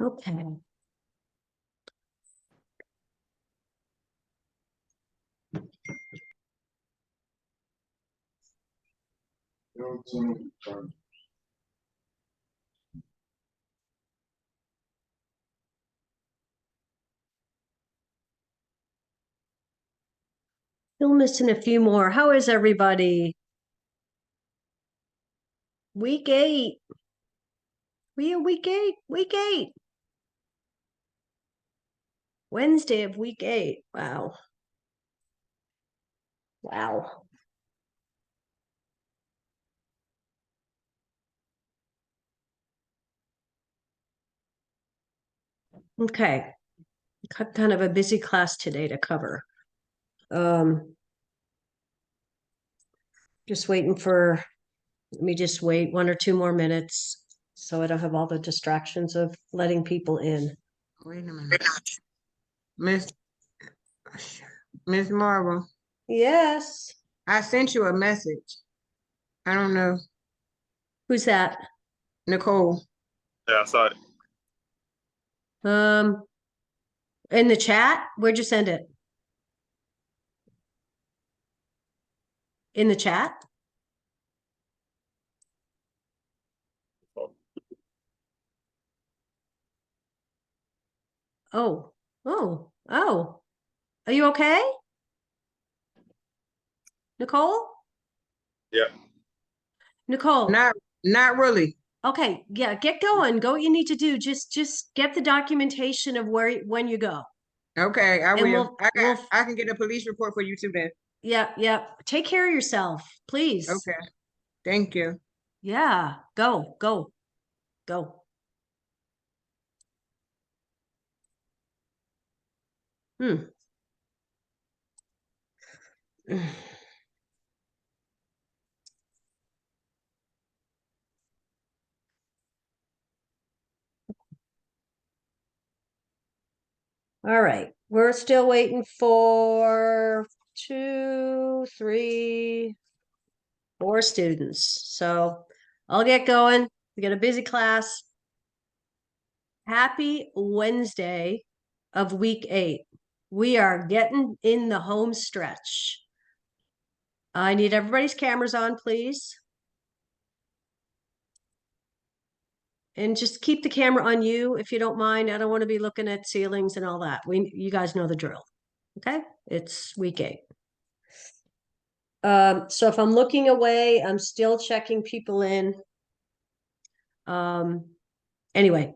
Okay. Still missing a few more. How is everybody? Week 8. We in week 8? Week 8. Wednesday of week 8. Wow. Wow. Okay. Kind of a busy class today to cover. Just waiting for, let me just wait 1 or 2 more minutes so I don't have all the distractions of letting people in. Wait a minute. Miss Marvel, Yes. I sent you a message. I don't know. Who's that? Nicole. Yeah, I saw it. In the chat? Where'd you send it? In the chat? Oh, oh. Are you okay? Nicole? Yeah. Nicole. Not really. Okay, yeah, get going. Go what you need to do. Just get the documentation of when you go. Okay, I And will. we'll I can get a police report for you too then. yeah. Take care of yourself, please. Okay. Thank you. Yeah, go. Hmm. All right. We're still waiting for 2, 3, 4 students. So I'll get going. We got a busy class. Happy Wednesday of week 8. We are getting in the home stretch. I need everybody's cameras on, please. And just keep the camera on you if you don't mind. I don't want to be looking at ceilings and all that. You guys know the drill. Okay? It's week 8. So if I'm looking away, I'm still checking people in. Anyway.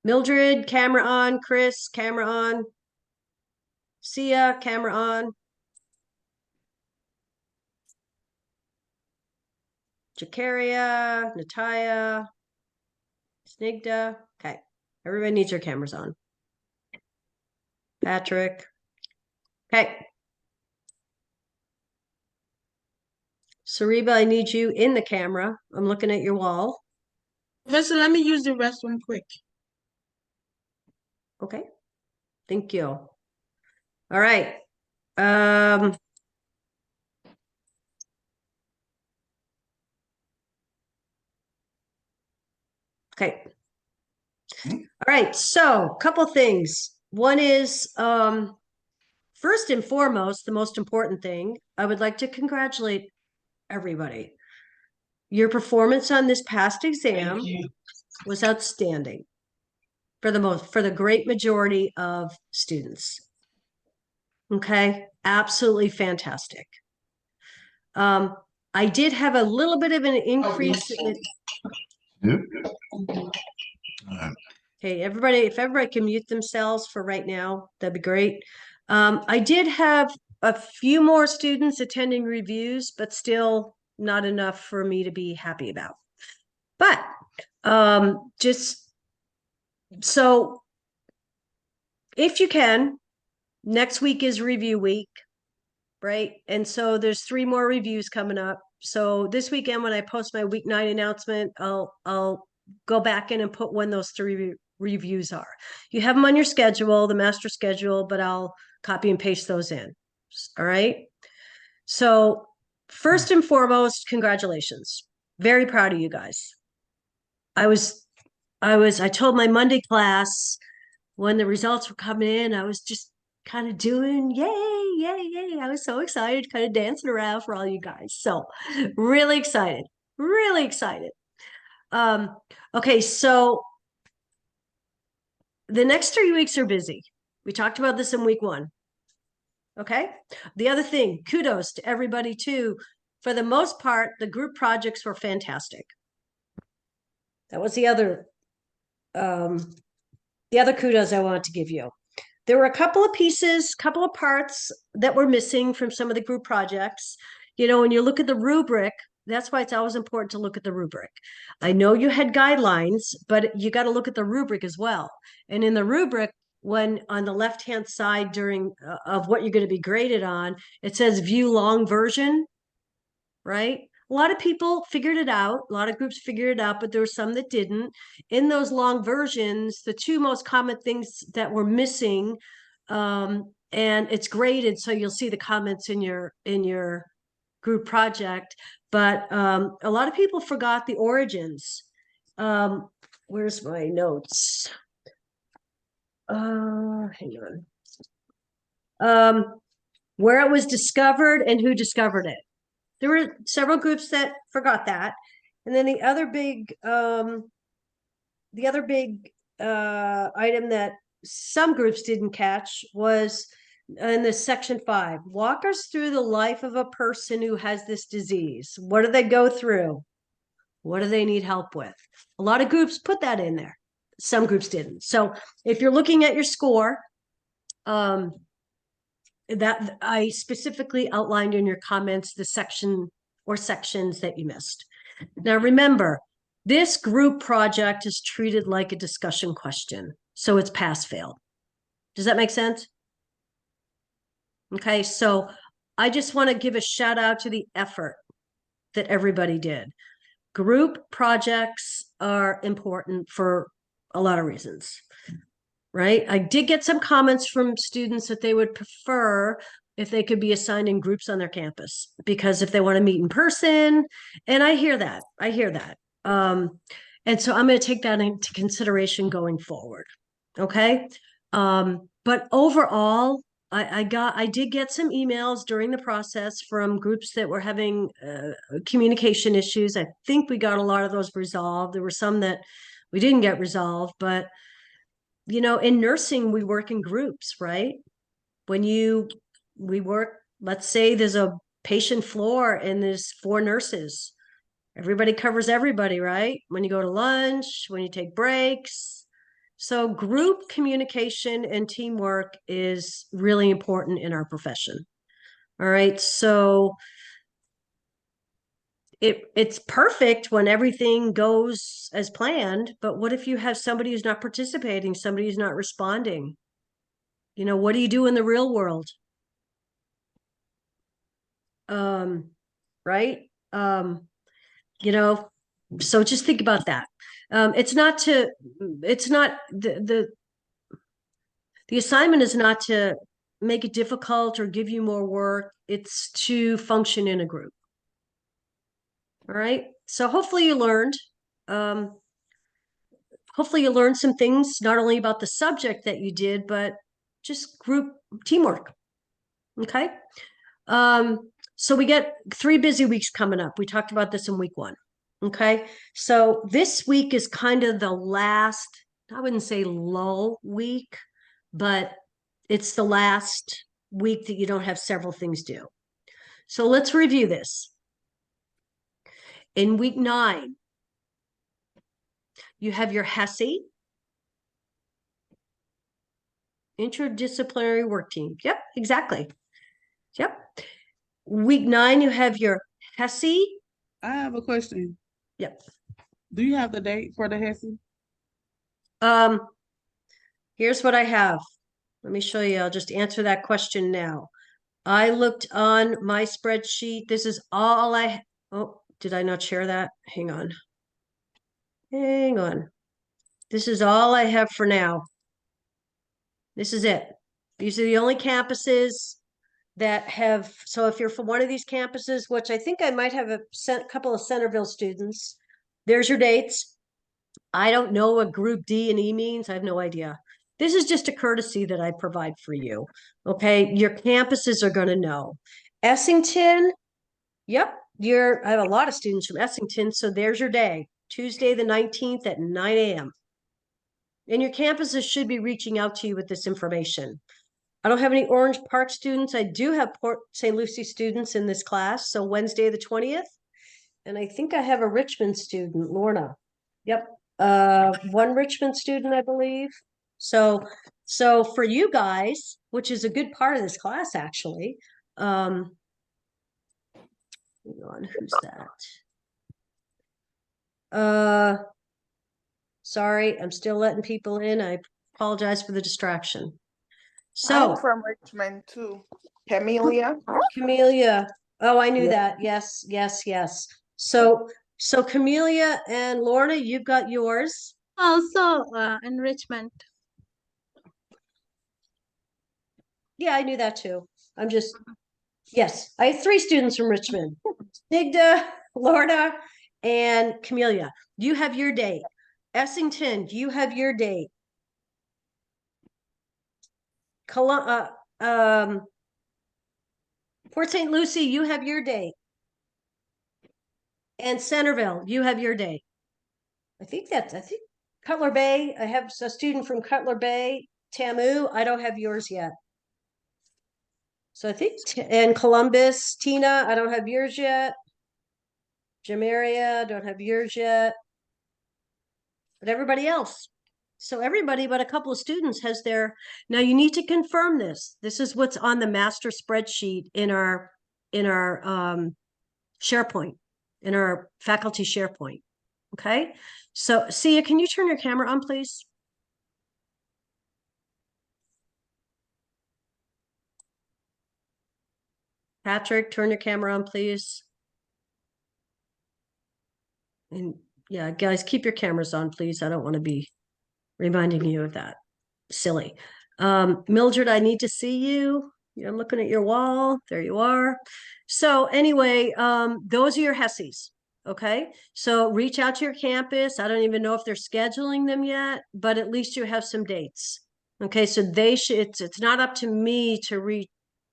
Mildred, camera on. Chris, camera on. Sia, camera on. Jakaria, Nataya, Snigda. Okay. Everybody needs their cameras on. Patrick. Okay. Sariba, I need you in the camera. I'm looking at your wall. Professor, let me use the restroom quick. Okay. Thank you. All right. Okay. All right. So a couple things. One is, first and foremost, the most important thing, I would like to congratulate everybody. Your performance on this past exam was outstanding for the great majority of students. Okay, absolutely fantastic. I did have a little bit of an increase in the... Okay, everybody, if everybody can mute themselves for right now, that'd be great. I did have a few more students attending reviews, but still not enough for me to be happy about. But just so if you can, next week is review week, right? And so there's 3 more reviews coming up. So this weekend when I post my week 9 announcement, I'll go back in and put when those 3 reviews are. You have them on your schedule, the master schedule, but I'll copy and paste those in. All right. So first and foremost, congratulations. Very proud of you guys. I I told my Monday class when the results were coming in, I was just kind of doing yay, yay, yay. I was so excited, kind of dancing around for all you guys. So really excited, really excited. Okay, so the next 3 weeks are busy. We talked about this in week 1. Okay. The other thing, kudos to everybody too. For the most part, the group projects were fantastic. That was the other kudos I wanted to give you. There were a couple of pieces, couple of parts that were missing from some of the group projects. You know, when you look at the rubric, that's why it's always important to look at the rubric. I know you had guidelines, but you got to look at the rubric as well. And in the rubric, when on the left-hand side during of what you're going to be graded on, it says view long version, right? A lot of people figured it out. A lot of groups figured it out, but there were some that didn't. In those long versions, the 2 most common things that were missing, and it's graded, so you'll see the comments in your group project. But a lot of people forgot the origins. Where's my notes? Hang on. Where it was discovered and who discovered it. There were several groups that forgot that. And then the other big item that some groups didn't catch was in the section 5. Walk us through the life of a person who has this disease. What do they go through? What do they need help with? A lot of groups put that in there. Some groups didn't. So if you're looking at your score, that I specifically outlined in your comments the section or sections that you missed. Now remember, this group project is treated like a discussion question, so it's pass-fail. Does that make sense? Okay, so I just want to give a shout out to the effort that everybody did. Group projects are important for a lot of reasons, right? I did get some comments from students that they would prefer if they could be assigned in groups on their campus, because if they want to meet in person, and I hear that. And so I'm going to take that into consideration going forward. Okay. But overall, I did get some emails during the process from groups that were having communication issues. I think we got a lot of those resolved. There were some that we didn't get resolved, but you know, in nursing, we work in groups, right? We work, let's say there's a patient floor and there's 4 nurses. Everybody covers everybody, right? When you go to lunch, when you take breaks. So group communication and teamwork is really important in our profession. All right. So it's perfect when everything goes as planned, but what if you have somebody who's not participating, somebody who's not responding? You know, what do you do in the real world? Right? You know, so just think about that. It's not the assignment is not to make it difficult or give you more work. It's to function in a group. All right. So hopefully you learned. Hopefully you learned some things, not only about the subject that you did, but just group teamwork. Okay. So we get 3 busy weeks coming up. We talked about this in week 1. Okay. So this week is kind of the last, I wouldn't say lull week, but it's the last week that you don't have several things due. So let's review this. In week 9, you have your HESI, interdisciplinary work team. Yep, exactly. Yep. Week 9, you have your HESI. I have a question. Yep. Do you have the date for the HESI? Here's what I have. Let me show you. I'll just answer that question now. I looked on my spreadsheet. This is all oh, did I not share that? Hang on. Hang on. This is all I have for now. This is it. These are the only campuses that have, so if you're from one of these campuses, which I think I might have a couple of Centerville students, there's your dates. I don't know what group D and E means. I have no idea. This is just a courtesy that I provide for you. Okay, your campuses are going to know. Essington, yep, I have a lot of students from Essington, so there's your day, Tuesday the 19th at 9 a.m. And your campuses should be reaching out to you with this information. I don't have any Orange Park students. I do have Port St. Lucie students in this class. So Wednesday the 20th. And I think I have a Richmond student, Lorna. Yep. One Richmond student, I believe. So for you guys, which is a good part of this class, actually. Hang on, who's that? Sorry, I'm still letting people in. I apologize for the distraction. So I'm from Richmond too. Camellia. Camellia. Oh, I knew Yeah. that. Yes, yes, yes. So Camellia and Lorna, you've got yours. Also, enrichment. Yeah, I knew that too. Yes, I have 3 students from Richmond. Snigda, Lorna, and Camellia. You have your date. Essington, you have your date. Port St. Lucie, you have your date. And Centerville, you have your date. I think Cutler Bay, I have a student from Cutler Bay. Tamu, I don't have yours yet. So I think, and Columbus, Tina, I don't have yours yet. Jamaria, don't have yours yet. But everybody else. So everybody but a couple of students has their, now you need to confirm this. This is what's on the master spreadsheet in our SharePoint, in our faculty SharePoint. Okay. So Sia, can you turn your camera on, please? Patrick, turn your camera on, please. And yeah, guys, keep your cameras on, please. I don't want to be reminding you of that. Silly. Mildred, I need to see you. I'm looking at your wall. There you are. So anyway, those are your HESIs. Okay. So reach out to your campus. I don't even know if they're scheduling them yet, but at least you have some dates. Okay. So they should, it's not up to me to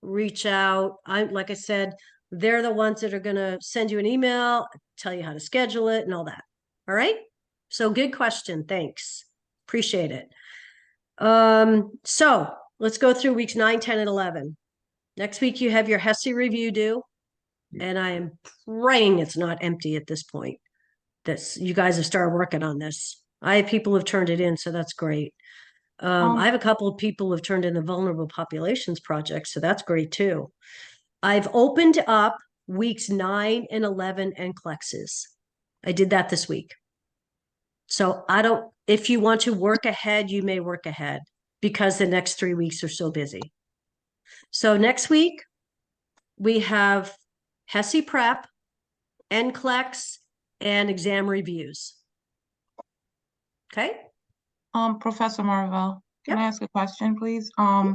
reach out. Like I said, they're the ones that are going to send you an email, tell you how to schedule it and all that. All right. So good question. Thanks. Appreciate it. So let's go through weeks 9, 10, and 11. Next week, you have your HESI review due. And I am praying it's not empty at this point. You guys have started working on this. I have people who've turned it in, so that's great. I have a couple of people who've turned in the vulnerable populations project, so that's great too. I've opened up weeks 9 and 11 and NCLEXs. I did that this week. So if you want to work ahead, you may work ahead because the next 3 weeks are so busy. So next week, we have HESI prep, NCLEX, and exam reviews. Okay. Professor Marvell, can I ask a question, please? Yeah.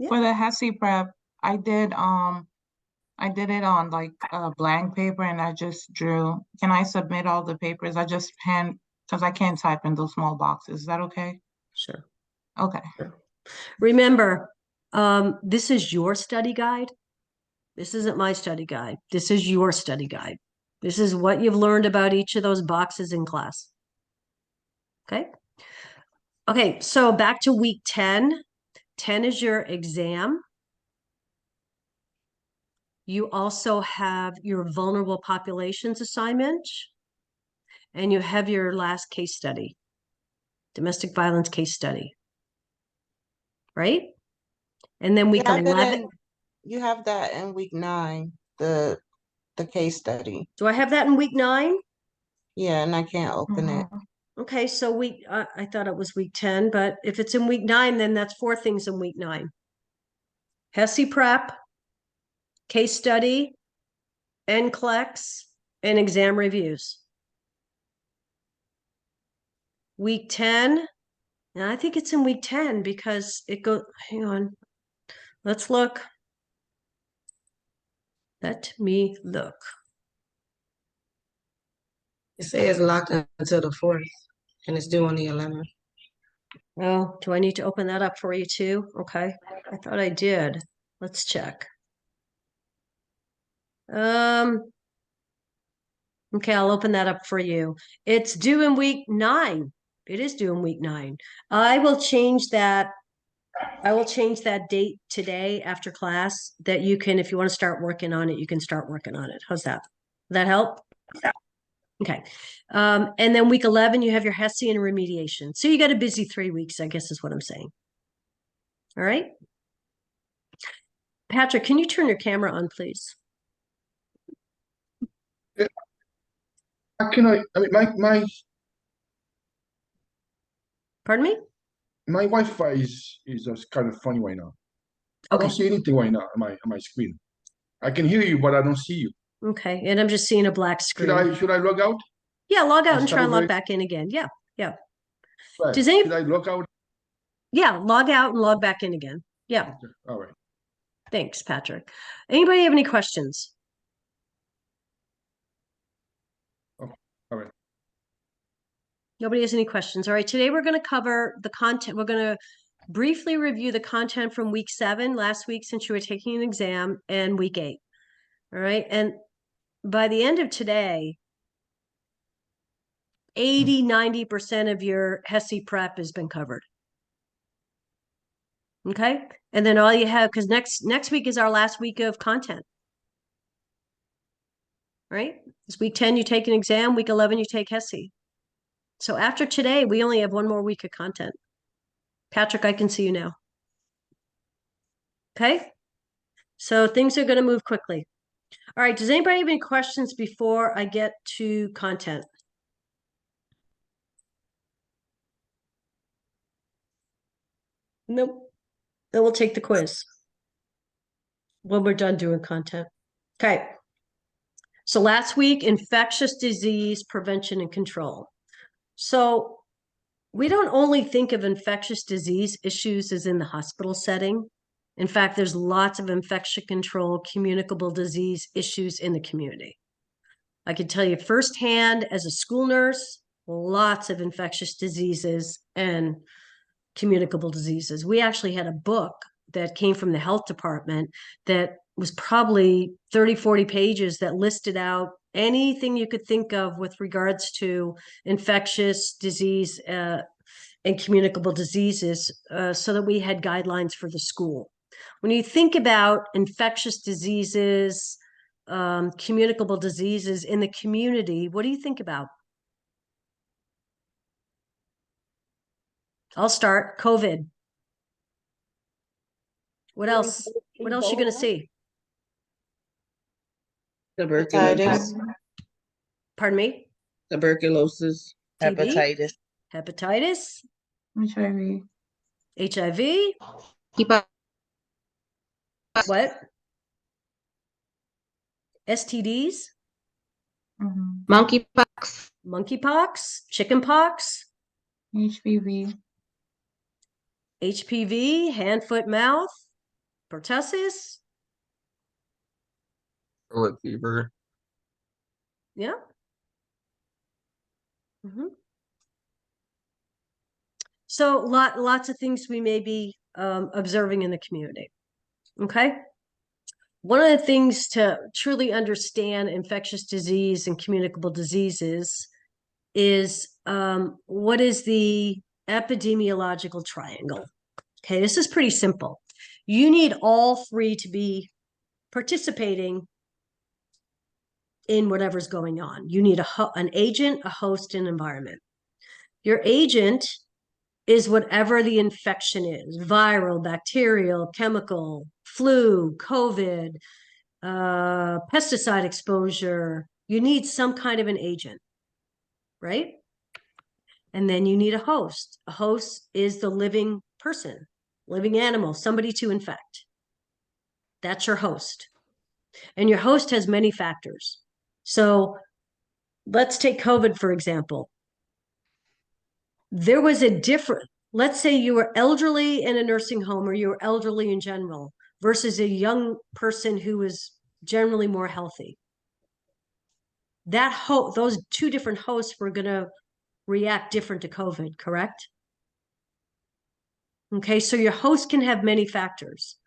For the HESI prep, I did it on like a blank paper and I just drew. Can I submit all the papers? I just because I can't type in those small boxes. Is that okay? Sure. Okay. Sure. Remember, this is your study guide. This isn't my study guide. This is your study guide. This is what you've learned about each of those boxes in class. Okay. Okay, so back to week 10. 10 is your exam. You also have your vulnerable populations assignment. And you have your last case study, domestic violence case study. Right? And then week 11. You have that in week 9, the case study. Do I have that in week 9? Yeah, and I can't open it. Okay, so I thought it was week 10, but if it's in week 9, then that's 4 things in week 9. HESI prep, case study, NCLEX, and exam reviews. Week 10, and I think it's in week 10 because it goes, hang on, let's look. Let me look. It says locked until the 4th. and it's due on the 11th. Oh, do I need to open that up for you too? Okay, I thought I did. Let's check. Okay, I'll open that up for you. It's due in week 9. It is due in week 9. I will change that. I will change that date today after class that you can, if you want to start working on it, you can start working on it. How's that? That help? Okay. And then week 11, you have your Hessian remediation. So you got a busy 3 weeks, I guess is what I'm saying. All right. Patrick, can you turn your camera on, please? How can I mean, Pardon me? my Wi-Fi is just kind of funny right now. I Okay. don't see anything right now on my screen. I can hear you, but I don't see you. Okay. And I'm just seeing a black screen. Should I log out? Yeah, log out and and try start and log over? back in again. Yeah. Yeah. Right. Does any- Should I log out? Yeah, log out and log back in again. Yeah. All right. Thanks, Patrick. Anybody have any questions? All right. Nobody has any questions. All right, today we're going to cover the content. We're going to briefly review the content from week 7, last week, since you were taking an exam, and week 8. All right, and by the end of today, 80–90% of your HESI prep has been covered. Okay, and then all you have, because next week is our last week of content. Right? It's week 10, you take an exam. Week 11, you take HESI. So after today, we only have 1 more week of content. Patrick, I can see you now. Okay? So things are going to move quickly. All right, does anybody have any questions before I get to content? Nope. Then we'll take the quiz when we're done doing content. Okay. So last week, infectious disease prevention and control. So we don't only think of infectious disease issues as in the hospital setting. In fact, there's lots of infection control, communicable disease issues in the community. I can tell you firsthand as a school nurse, lots of infectious diseases and communicable diseases. We actually had a book that came from the health department that was probably 30–40 pages that listed out anything you could think of with regards to infectious disease and communicable diseases, so that we had guidelines for the school. When you think about infectious diseases, communicable diseases in the community, what do you think about? I'll start. COVID. What else? What else you gonna see? Tuberculosis, Pardon me? tuberculosis, TB? Hepatitis. Hepatitis, HIV. HIV, what? STDs, Mhm. monkeypox, monkeypox, chickenpox, HPV. HPV, hand, foot, mouth, pertussis. Scarlet fever. Yeah. Mhm. So lots of things we may be observing in the community. Okay. One of the things to truly understand infectious disease and communicable diseases is what is the epidemiological triangle. Okay, this is pretty simple. You need all 3 to be participating in whatever's going on. You need an agent, a host, and environment. Your agent is whatever the infection is: viral, bacterial, chemical, flu, COVID, pesticide exposure. You need some kind of an agent, right? And then you need a host. A host is the living person, living animal, somebody to infect. That's your host. And your host has many factors. So let's take COVID, for example. There was a different, let's say you were elderly in a nursing home, or you were elderly in general, versus a young person who was generally more healthy. Those 2 different hosts were going to react different to COVID, correct? Okay, so your host can have many factors.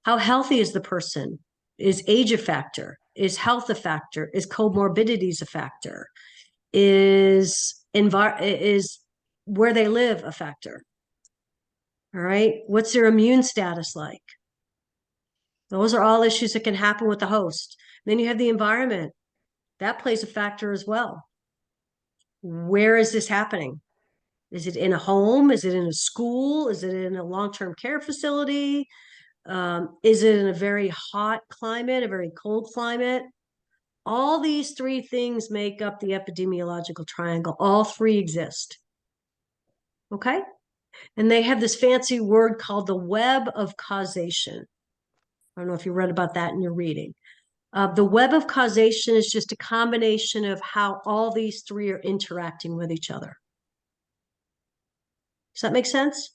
How healthy is the person? Is age a factor? Is health a factor? Is comorbidities a factor? Is where they live a factor? All right, what's their immune status like? Those are all issues that can happen with the host. Then you have the environment. That plays a factor as well. Where is this happening? Is it in a home? Is it in a school? Is it in a long-term care facility? Is it in a very hot climate, a very cold climate? All these three things make up the epidemiological triangle. All three exist. Okay? And they have this fancy word called the web of causation. I don't know if you read about that in your reading. The web of causation is just a combination of how all these three are interacting with each other. Does that make sense?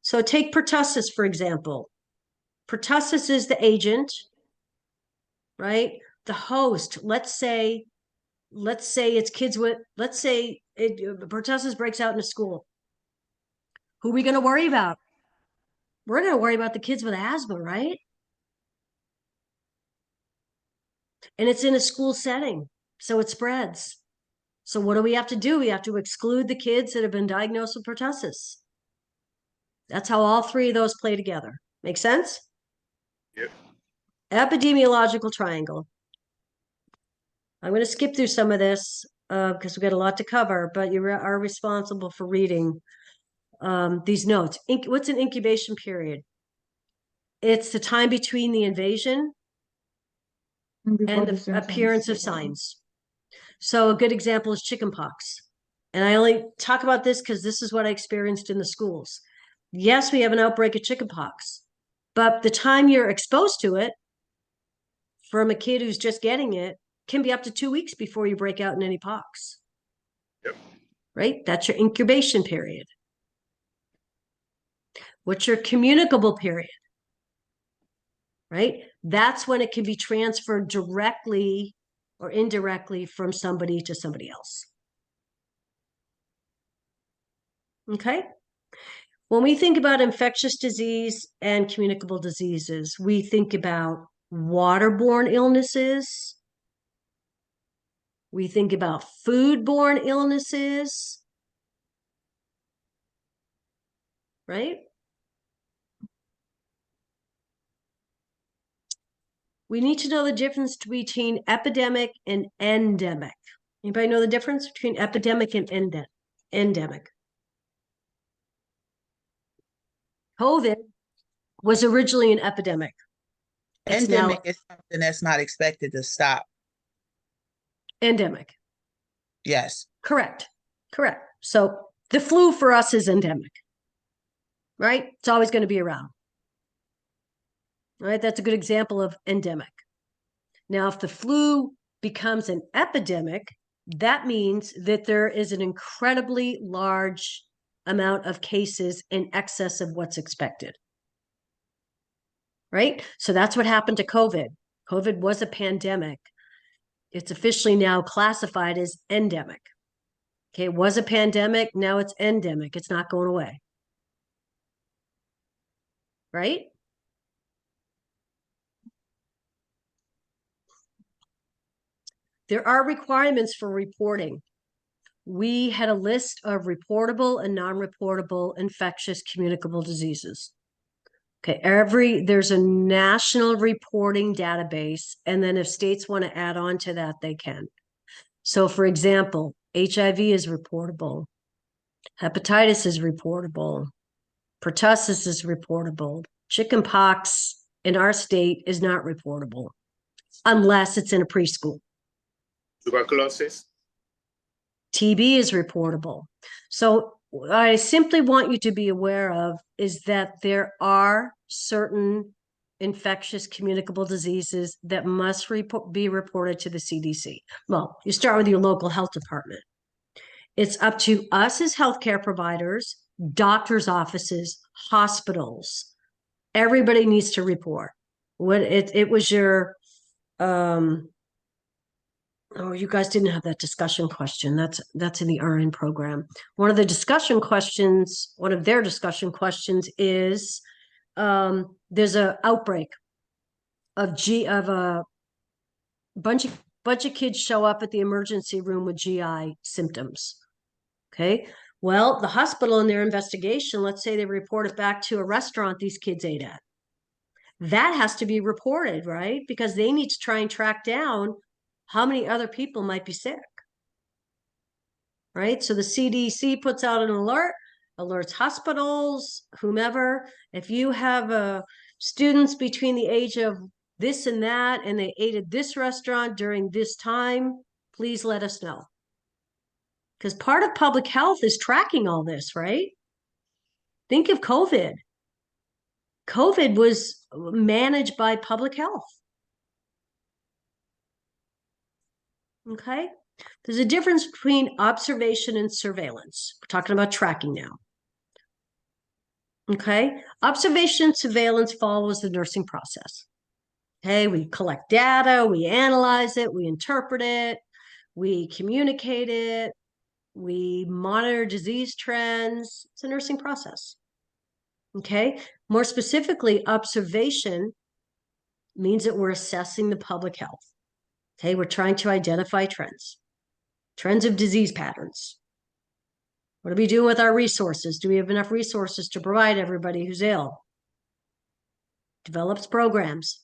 So take pertussis, for example. Pertussis is the agent, right? The host, let's say it's kids with, pertussis breaks out in a school. Who are we going to worry about? We're going to worry about the kids with asthma, right? And it's in a school setting, so it spreads. So what do we have to do? We have to exclude the kids that have been diagnosed with pertussis. That's how all three of those play together. Make sense? Yep. Epidemiological triangle. I'm going to skip through some of this because we've got a lot to cover, but you are responsible for reading these notes. What's an incubation period? It's the time between the invasion and the appearance of signs. So a good example is chickenpox. And I only talk about this because this is what I experienced in the schools. Yes, we have an outbreak of chickenpox, but the time you're exposed to it from a kid who's just getting it can be up to 2 weeks before you break out in any pox. Yep. Right? That's your incubation period. What's your communicable period? Right? That's when it can be transferred directly or indirectly from somebody to somebody else. Okay? When we think about infectious disease and communicable diseases, we think about waterborne illnesses. We think about foodborne illnesses. Right? We need to know the difference between epidemic and endemic. Anybody know the difference between epidemic and endemic? COVID was originally an epidemic. It's Endemic is something that's not expected to stop. Endemic. Yes. Correct. So the flu for us is endemic, right? It's always going to be around. Right? That's a good example of endemic. Now, if the flu becomes an epidemic, that means that there is an incredibly large amount of cases in excess of what's expected. Right? So that's what happened to COVID. COVID was a pandemic. It's officially now classified as endemic. Okay, it was a pandemic, now it's endemic. It's not going away. Right? There are requirements for reporting. We had a list of reportable and non-reportable infectious communicable diseases. Okay, there's a national reporting database, and then if states want to add on to that, they can. So for example, HIV is reportable, hepatitis is reportable, pertussis is reportable, chickenpox in our state is not reportable unless it's in a preschool. Tuberculosis. TB is reportable. So what I simply want you to be aware of is that there are certain infectious communicable diseases that must be reported to the CDC. Well, you start with your local health department. It's up to us as healthcare providers, doctors' offices, hospitals. Everybody needs to report. When it was your Oh, you guys didn't have that discussion question. That's in the RN program. One of their discussion questions is there's a outbreak of a bunch of kids show up at the emergency room with GI symptoms. Okay. Well, the hospital in their investigation, let's say they report it back to a restaurant these kids ate at. That has to be reported, right? Because they need to try and track down how many other people might be sick. Right? So the CDC puts out an alert, alerts hospitals, whomever. If you have students between the age of this and that, and they ate at this restaurant during this time, please let us know. Because part of public health is tracking all this, right? Think of COVID. COVID was managed by public health. Okay? There's a difference between observation and surveillance. We're talking about tracking now. Okay? Observation and surveillance follows the nursing process. Okay? We collect data, we analyze it, we interpret it, we communicate it, we monitor disease trends. It's a nursing process. Okay? More specifically, observation means that we're assessing the public health. Okay? We're trying to identify trends of disease patterns. What are we doing with our resources? Do we have enough resources to provide everybody who's ill? Develops programs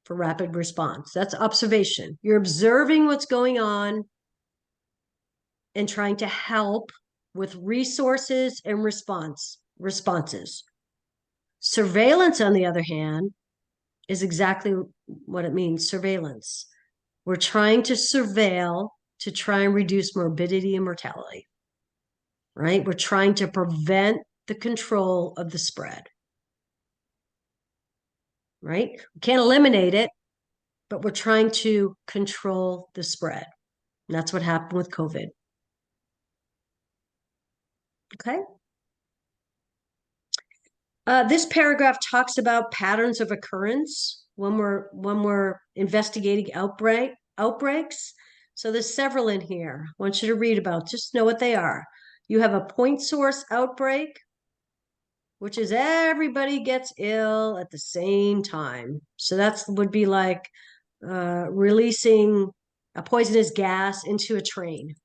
for rapid response. That's observation. You're observing what's going on and trying to help with resources and responses. Surveillance, on the other hand, is exactly what it means, surveillance. We're trying to surveil to try and reduce morbidity and mortality, right? We're trying to prevent the control of the spread, right? We can't eliminate it, but we're trying to control the spread. And that's what happened with COVID. Okay. This paragraph talks about patterns of occurrence when we're investigating outbreaks. So there's several in here. I want you to read about, just know what they are. You have a point source outbreak, which is everybody gets ill at the same time. So that would be like releasing a poisonous gas into a train.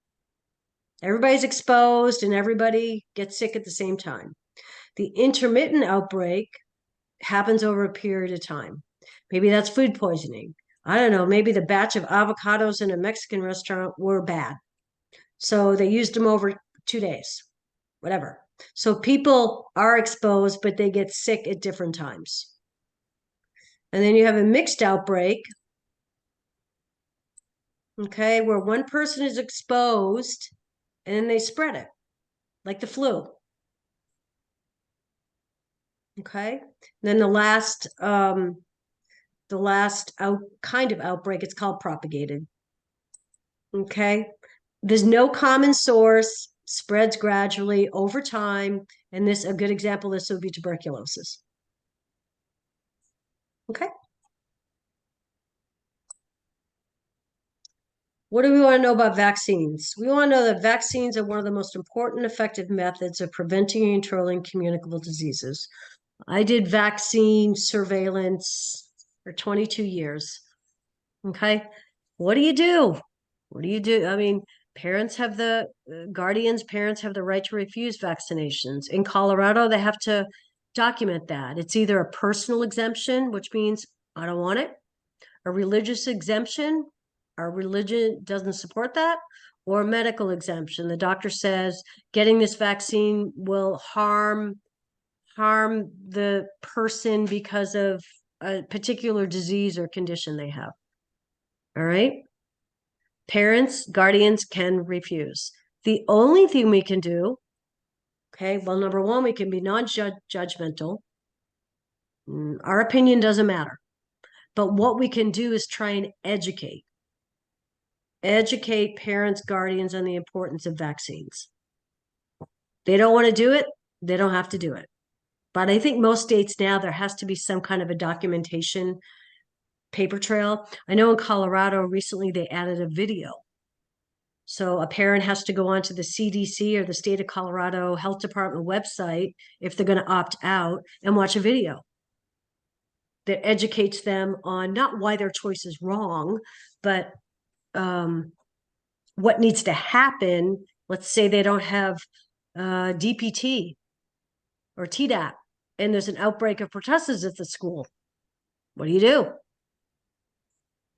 Everybody's exposed and everybody gets sick at the same time. The intermittent outbreak happens over a period of time. Maybe that's food poisoning. I don't know, maybe the batch of avocados in a Mexican restaurant were bad. So they used them over 2 days, whatever. So people are exposed, but they get sick at different times. And then you have a mixed outbreak, okay, where one person is exposed and then they spread it, like the flu. Okay. And then the last kind of outbreak, it's called propagated. Okay. There's no common source, spreads gradually over time. And a good example of this would be tuberculosis. Okay. What do we want to know about vaccines? We want to know that vaccines are one of the most important effective methods of preventing and controlling communicable diseases. I did vaccine surveillance for 22 years. Okay. What do you do? What do you do? I mean, parents have parents have the right to refuse vaccinations. In Colorado, they have to document that. It's either a personal exemption, which means I don't want it, a religious exemption, our religion doesn't support that, or a medical exemption. The doctor says getting this vaccine will harm the person because of a particular disease or condition they have. All right. Parents, guardians can refuse. The only thing we can do, okay, well, number one, we can be non-judgmental. Our opinion doesn't matter. But what we can do is try and educate parents, guardians on the importance of vaccines. They don't want to do it, they don't have to do it. But I think most states now, there has to be some kind of a documentation paper trail. I know in Colorado recently they added a video. So a parent has to go onto the CDC or the state of Colorado Health Department website if they're going to opt out and watch a video that educates them on not why their choice is wrong, but what needs to happen. Let's say they don't have DPT or TDAP, and there's an outbreak of pertussis at the school. What do you do?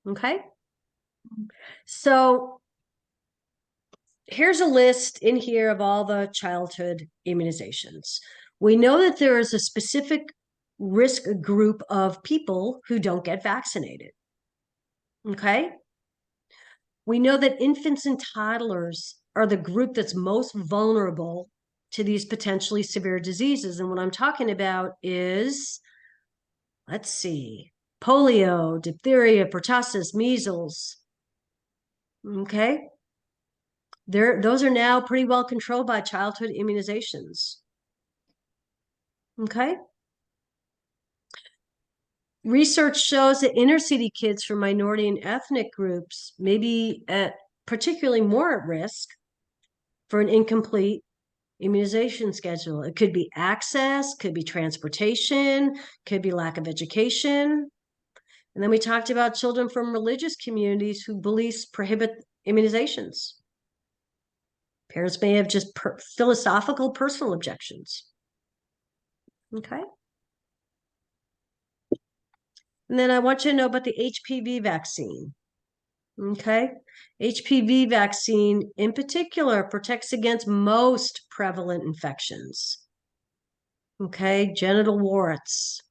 Okay. So here's a list in here of all the childhood immunizations. We know that there is a specific risk group of people who don't get vaccinated. Okay. We know that infants and toddlers are the group that's most vulnerable to these potentially severe diseases. And what I'm talking about is, let's see, polio, diphtheria, pertussis, measles. Okay. Those are now pretty well controlled by childhood immunizations. Okay. Research shows that inner city kids from minority and ethnic groups may be particularly more at risk for an incomplete immunization schedule. It could be access, could be transportation, could be lack of education. And then we talked about children from religious communities who beliefs prohibit immunizations. Parents may have just philosophical personal objections. Okay. And then I want you to know about the HPV vaccine. Okay. HPV vaccine in particular protects against most prevalent infections. Okay. Genital warts,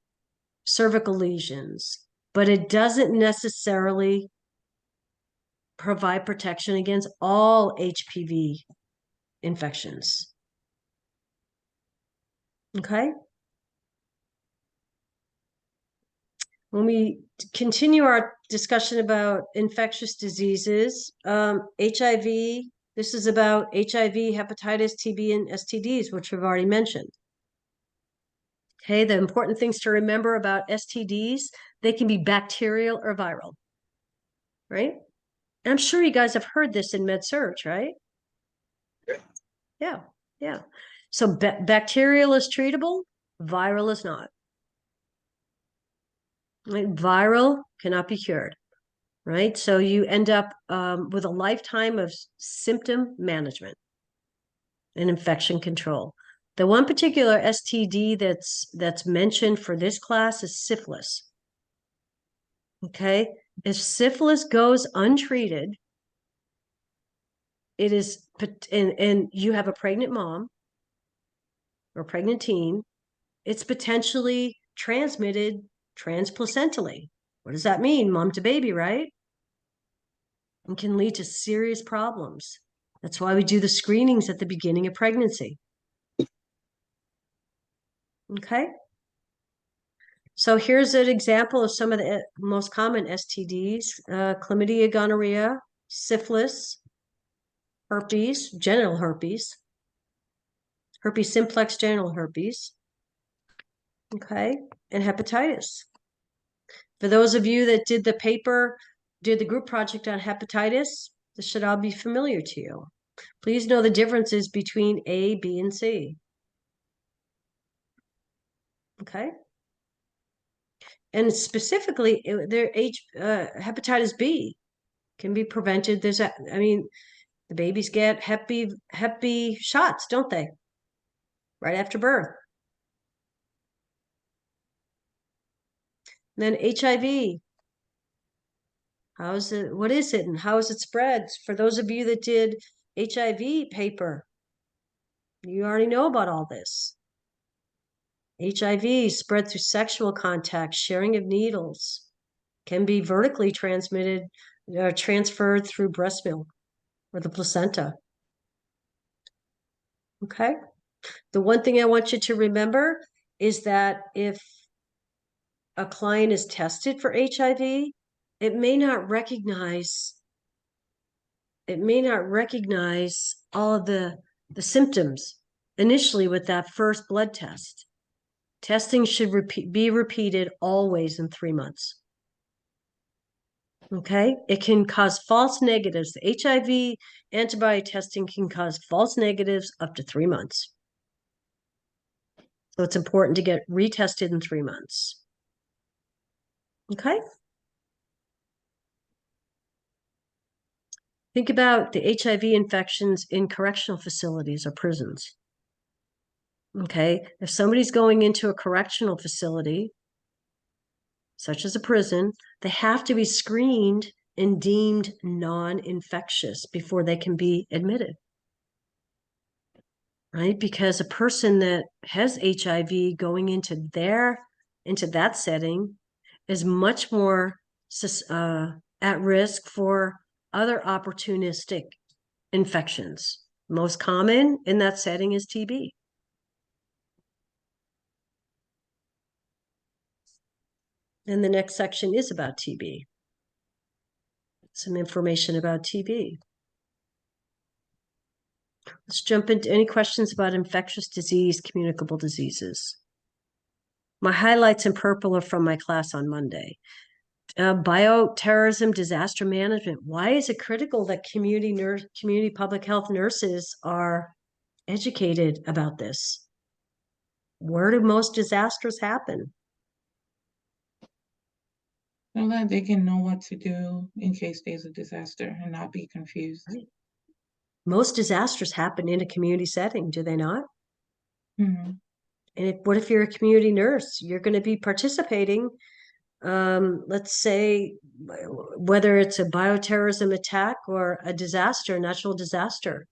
cervical lesions, but it doesn't necessarily provide protection against all HPV infections. Okay. When we continue our discussion about infectious diseases, HIV, this is about HIV, hepatitis, TB, and STDs, which we've already mentioned. Okay, the important things to remember about STDs, they can be bacterial or viral, right? And I'm sure you guys have heard this in med-surg, right? Yeah. So bacterial is treatable, viral is not. Right? Viral cannot be cured, right? So you end up with a lifetime of symptom management and infection control. The one particular STD that's mentioned for this class is syphilis. Okay, if syphilis goes untreated, it is, and you have a pregnant mom or pregnant teen, it's potentially transmitted transplacentally. What does that mean? Mom to baby, right? And can lead to serious problems. That's why we do the screenings at the beginning of pregnancy. Okay. So here's an example of some of the most common STDs: chlamydia, gonorrhea, syphilis, herpes, genital herpes, herpes simplex, genital herpes. Okay, and hepatitis. For those of you that did the group project on hepatitis, this should all be familiar to you. Please know the differences between A, B, and C. Okay. And specifically, hepatitis B can be prevented. The babies get Hep B shots, don't they? Right after birth. And then HIV. What is it and how is it spread? For those of you that did HIV paper, you already know about all this. HIV spread through sexual contact, sharing of needles, can be vertically transmitted or transferred through breast milk or the placenta. Okay. The one thing I want you to remember is that if a client is tested for HIV, it may not recognize all of the symptoms initially with that first blood test. Testing should be repeated always in 3 months. Okay, it can cause false negatives. The HIV antibody testing can cause false negatives up to 3 months. So it's important to get retested in 3 months. Okay. Think about the HIV infections in correctional facilities or prisons. Okay, if somebody's going into a correctional facility, such as a prison, they have to be screened and deemed non-infectious before they can be admitted. Right? Because a person that has HIV going into that setting is much more at risk for other opportunistic infections. Most common in that setting is TB. And the next section is about TB. Some information about TB. Let's jump into any questions about infectious disease, communicable diseases. My highlights in purple are from my class on Monday. Bioterrorism, disaster management. Why is it critical that community public health nurses are educated about this? Where do most disasters happen? So that they can know what to do in case there's a disaster and not be confused. Right. Most disasters happen in a community setting, do they not? Mhm. And what if you're a community nurse? You're going to be participating, let's say, whether it's a bioterrorism attack or a disaster, natural disaster.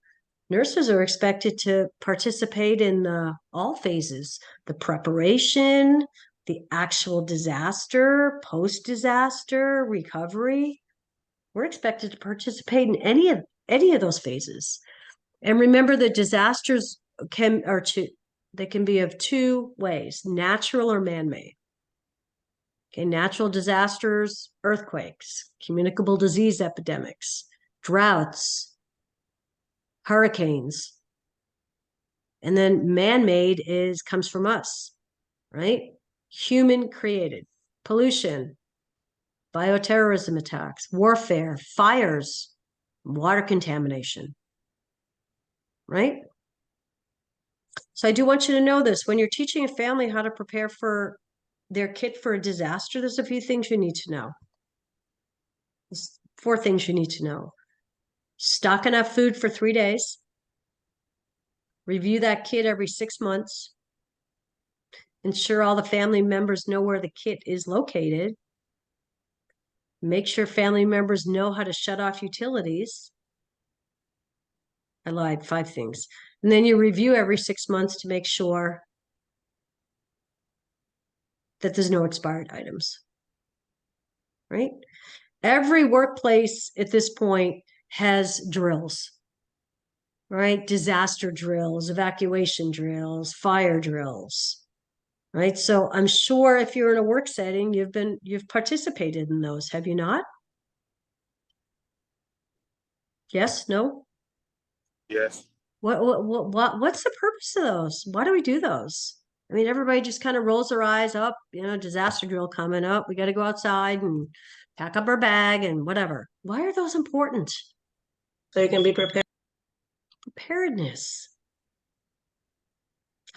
Nurses are expected to participate in all phases, the preparation, the actual disaster, post-disaster, recovery. We're expected to participate in any of those phases. And remember that disasters can be of two ways, natural or man-made. Okay, natural disasters, earthquakes, communicable disease epidemics, droughts, hurricanes. And then man-made comes from us, right? Human created, pollution, bioterrorism attacks, warfare, fires, water contamination, right? So I do want you to know this. When you're teaching a family how to prepare for their kit for a disaster, there's a few things you need to know. There's 4 things you need to know. Stock enough food for 3 days. Review that kit every 6 months. Ensure all the family members know where the kit is located. Make sure family members know how to shut off utilities. I lied, 5 things. And then you review every 6 months to make sure that there's no expired items, right? Every workplace at this point has drills, right? Disaster drills, evacuation drills, fire drills, right? So I'm sure if you're in a work setting, you've participated in those, have you not? Yes, no? Yes. What's the purpose of those? Why do we do those? I mean, everybody just kind of rolls their eyes up, disaster drill coming up. We got to go outside and pack up our bag and whatever. Why are those important? So you can be prepared. Preparedness.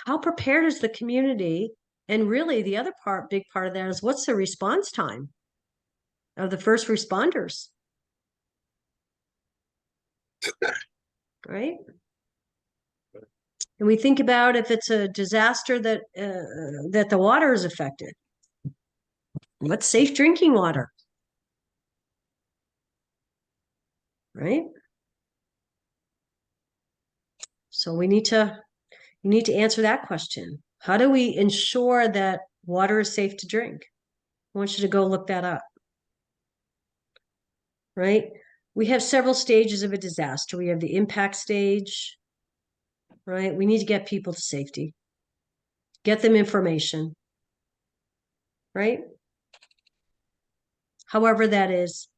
How prepared is the community? And really the other big part of that is what's the response time of the first responders? Right? And we think about if it's a disaster that the water is affected. What's safe drinking water? Right? So you need to answer that question. How do we ensure that water is safe to drink? I want you to go look that up. Right? We have several stages of a disaster. We have the impact stage, right? We need to get people to safety, get them information, right? However that is,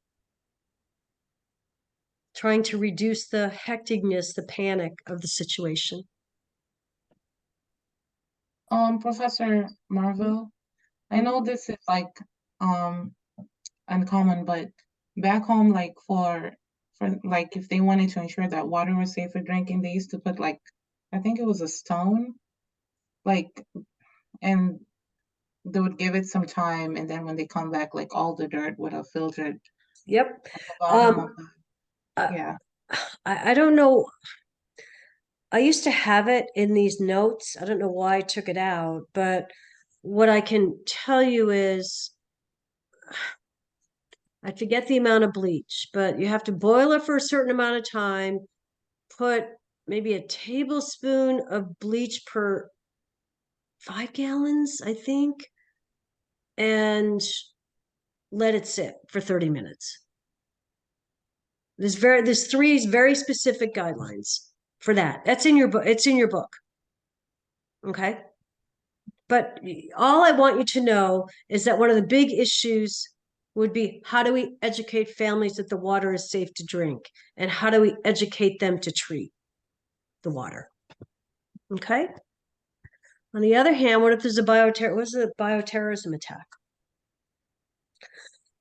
trying to reduce the hecticness, the panic of the situation. Professor Marvel, I know this is like uncommon, but back home, like for like if they wanted to ensure that water was safe for drinking, they used to put like, I think it was a stone, like, and they would give it some time, and then when they come back, like all the dirt would have filtered Yep. at the bottom of uh, yeah. I don't know. I used to have it in these notes. I don't know why I took it out, but what I can tell you is I forget the amount of bleach, but you have to boil it for a certain amount of time, put maybe a tablespoon of bleach per 5 gallons, I think, and let it sit for 30 minutes. There's three very specific guidelines for that. That's in your book. It's in your book. Okay. But all I want you to know is that one of the big issues would be how do we educate families that the water is safe to drink? And how do we educate them to treat the water? Okay. On the other hand, what if there's a bioterrorism attack?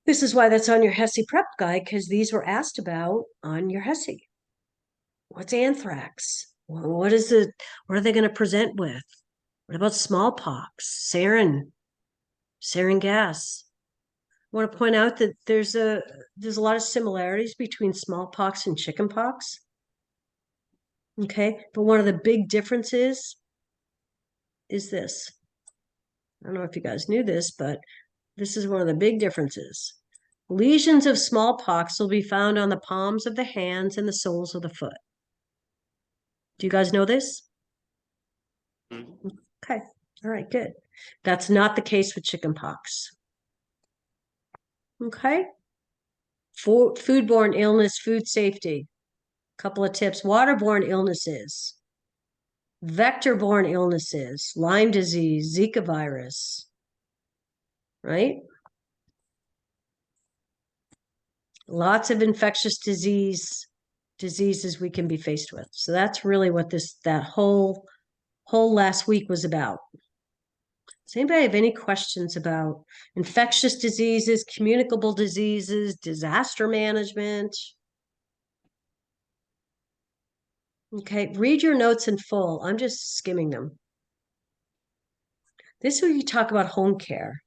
This is why that's on your HESI prep guide, because these were asked about on your HESI. What's anthrax? What are they going to present with? What about smallpox, sarin gas? I want to point out that there's a lot of similarities between smallpox and chickenpox. Okay, but one of the big differences is this. I don't know if you guys knew this, but this is one of the big differences. Lesions of smallpox will be found on the palms of the hands and the soles of the foot. Do you guys know this? Mhm. Okay, all right, good. That's not the case with chickenpox. Okay. Foodborne illness, food safety. Couple of tips. Waterborne illnesses, vector-borne illnesses, Lyme disease, Zika virus, right? Lots of infectious diseases we can be faced with. So that's really what that whole last week was about. Does anybody have any questions about infectious diseases, communicable diseases, disaster management? Okay, read your notes in full. I'm just skimming them. This is where you talk about home care.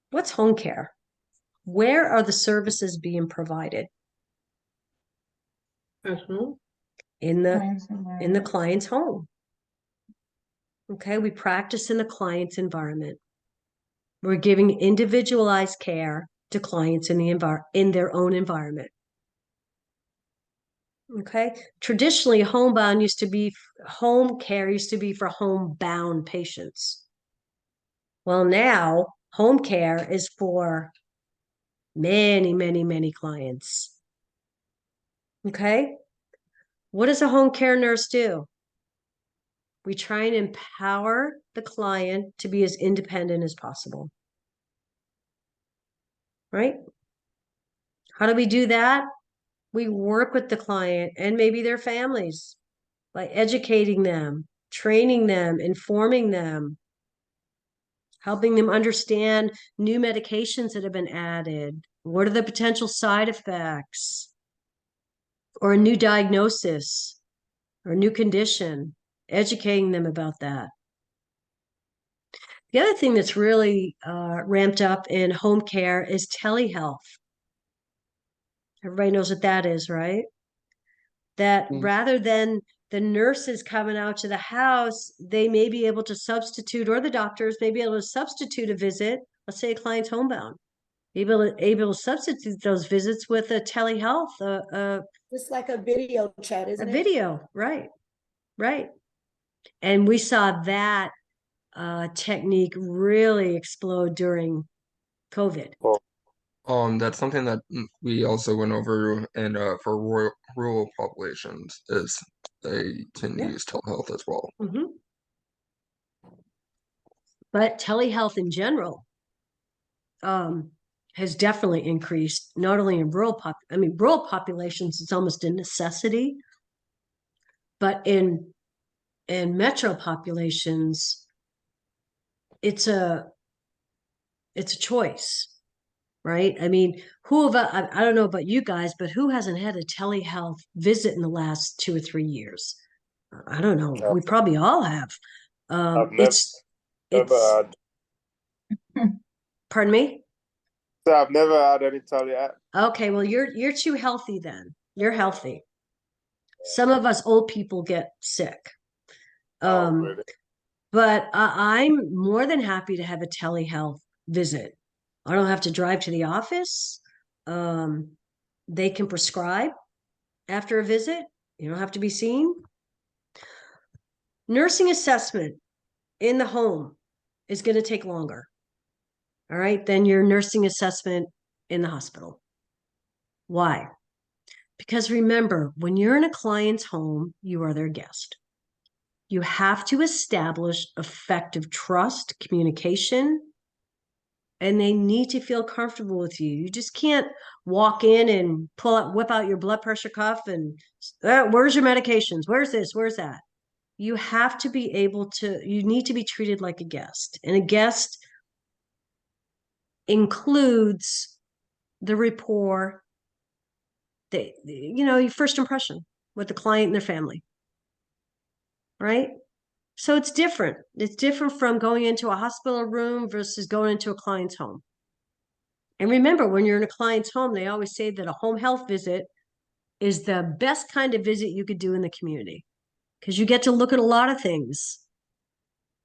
What's home care? Where are the services being provided? Mhm. In the Clients client's home. Okay, we practice in the client's environment. We're giving individualized care to clients in their own environment. Okay, traditionally home care used to be for homebound patients. Well, now home care is for many, many, many clients. Okay, what does a home care nurse do? We try and empower the client to be as independent as possible. Right? How do we do that? We work with the client and maybe their families by educating them, training them, informing them, helping them understand new medications that have been added. What are the potential side effects? Or a new diagnosis or a new condition, educating them about that. The other thing that's really ramped up in home care is telehealth. Everybody knows what that is, right? That rather than the nurses coming out to the house, they may be able to substitute, or the doctors may be able to substitute a visit. Let's say a client's homebound, able to substitute those visits with a telehealth, It's like a video chat, a isn't it? video, right? And we saw that technique really explode during COVID. That's something that we also went over, and for rural populations is they tend to Yeah. use telehealth as well. Mhm. But telehealth in general has definitely increased, not only in rural populations, it's almost a necessity, but in metro populations, it's a choice. right? I mean, who of I don't know about you guys, but who hasn't had a telehealth visit in the last 2 or 3 years? I don't know. We probably all have. I've It's never had. Pardon me? So I've never had any tele. Okay, well, you're too healthy then. You're healthy. Some of us old people get sick. Really? But I'm more than happy to have a telehealth visit. I don't have to drive to the office. They can prescribe after a visit. You don't have to be seen. Nursing assessment in the home is going to take longer, all right, than your nursing assessment in the hospital. Why? Because remember, when you're in a client's home, you are their guest. You have to establish effective trust, communication, and they need to feel comfortable with you. You just can't walk in and whip out your blood pressure cuff and where's your medications? Where's this? Where's that? You have to be able to, you need to be treated like a guest. And a guest includes the rapport, your first impression with the client and their family. Right? So it's different. It's different from going into a hospital room versus going into a client's home. And remember, when you're in a client's home, they always say that a home health visit is the best kind of visit you could do in the community because you get to look at a lot of things.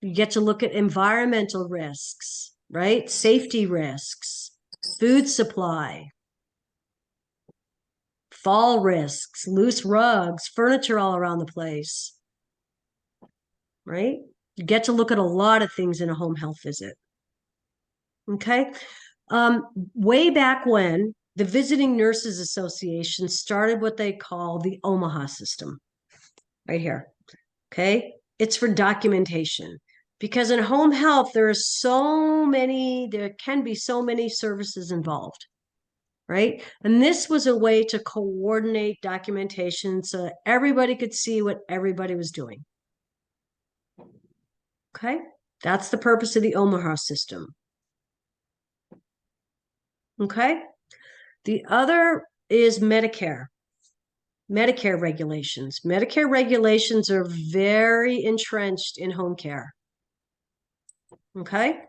You get to look at environmental risks, right? Safety risks, food supply, fall risks, loose rugs, furniture all around the place. Right? You get to look at a lot of things in a home health visit. Okay. Way back when, the Visiting Nurses Association started what they call the Omaha system. Right here. Okay. It's for documentation. Because in home health, there can be so many services involved. Right? And this was a way to coordinate documentation so that everybody could see what everybody was doing. Okay, that's the purpose of the Omaha system. Okay, the other is Medicare regulations. Medicare regulations are very entrenched in home care. Okay,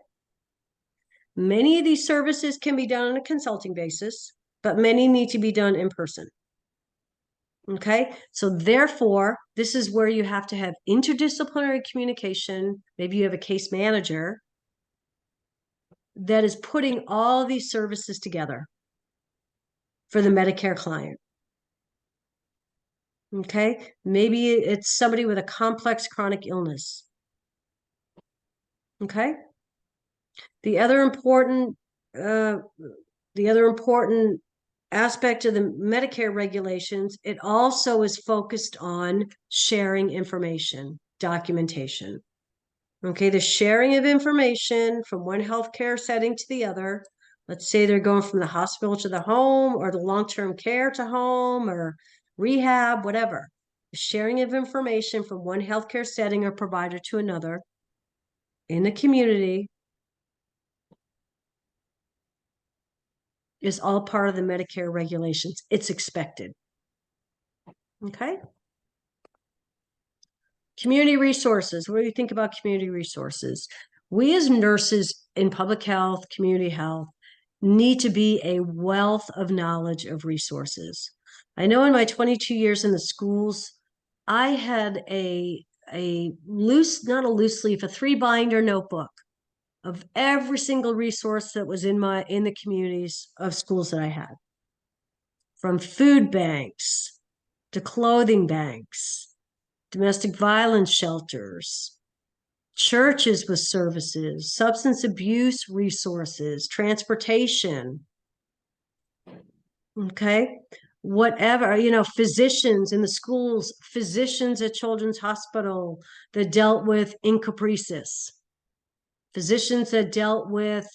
many of these services can be done on a consulting basis, but many need to be done in person. Okay, so therefore, this is where you have to have interdisciplinary communication. Maybe you have a case manager that is putting all these services together for the Medicare client. Okay, maybe it's somebody with a complex chronic illness. Okay, the other important aspect of the Medicare regulations, it also is focused on sharing information, documentation. Okay, the sharing of information from one healthcare setting to the other. Let's say they're going from the hospital to the home or the long-term care to home or rehab, whatever. The sharing of information from one healthcare setting or provider to another in the community is all part of the Medicare regulations. It's expected. Okay. Community resources. What do you think about community resources? We as nurses in public health, community health, need to be a wealth of knowledge of resources. I know in my 22 years in the schools, I had a 3-binder notebook of every single resource that was in the communities of schools that I had. From food banks to clothing banks, domestic violence shelters, churches with services, substance abuse resources, transportation. Okay. Whatever, physicians in the schools, physicians at Children's Hospital that dealt with encopresis, physicians that dealt with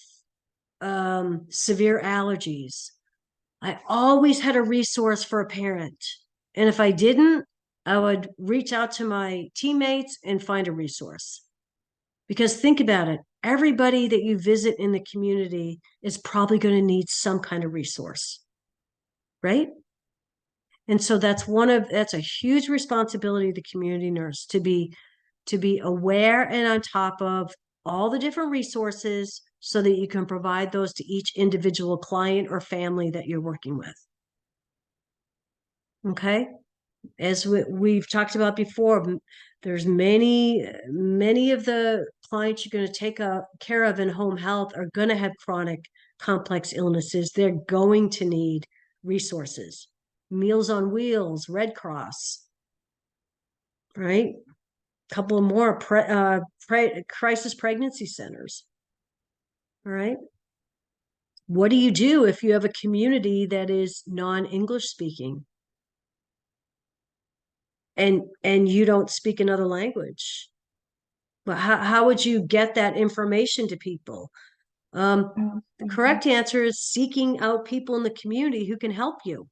severe allergies. I always had a resource for a parent. And if I didn't, I would reach out to my teammates and find a resource. Because think about it, everybody that you visit in the community is probably going to need some kind of resource, right? And so that's a huge responsibility of the community nurse to be aware and on top of all the different resources so that you can provide those to each individual client or family that you're working with. Okay? As we've talked about before, there's many of the clients you're going to take care of in home health are going to have chronic complex illnesses. They're going to need resources. Meals on Wheels, Red Cross, right? A couple of more crisis pregnancy centers. All right. What do you do if you have a community that is non-English speaking and you don't speak another language? Well, how would you get that information to people? The correct answer is seeking out people in the community who can help you.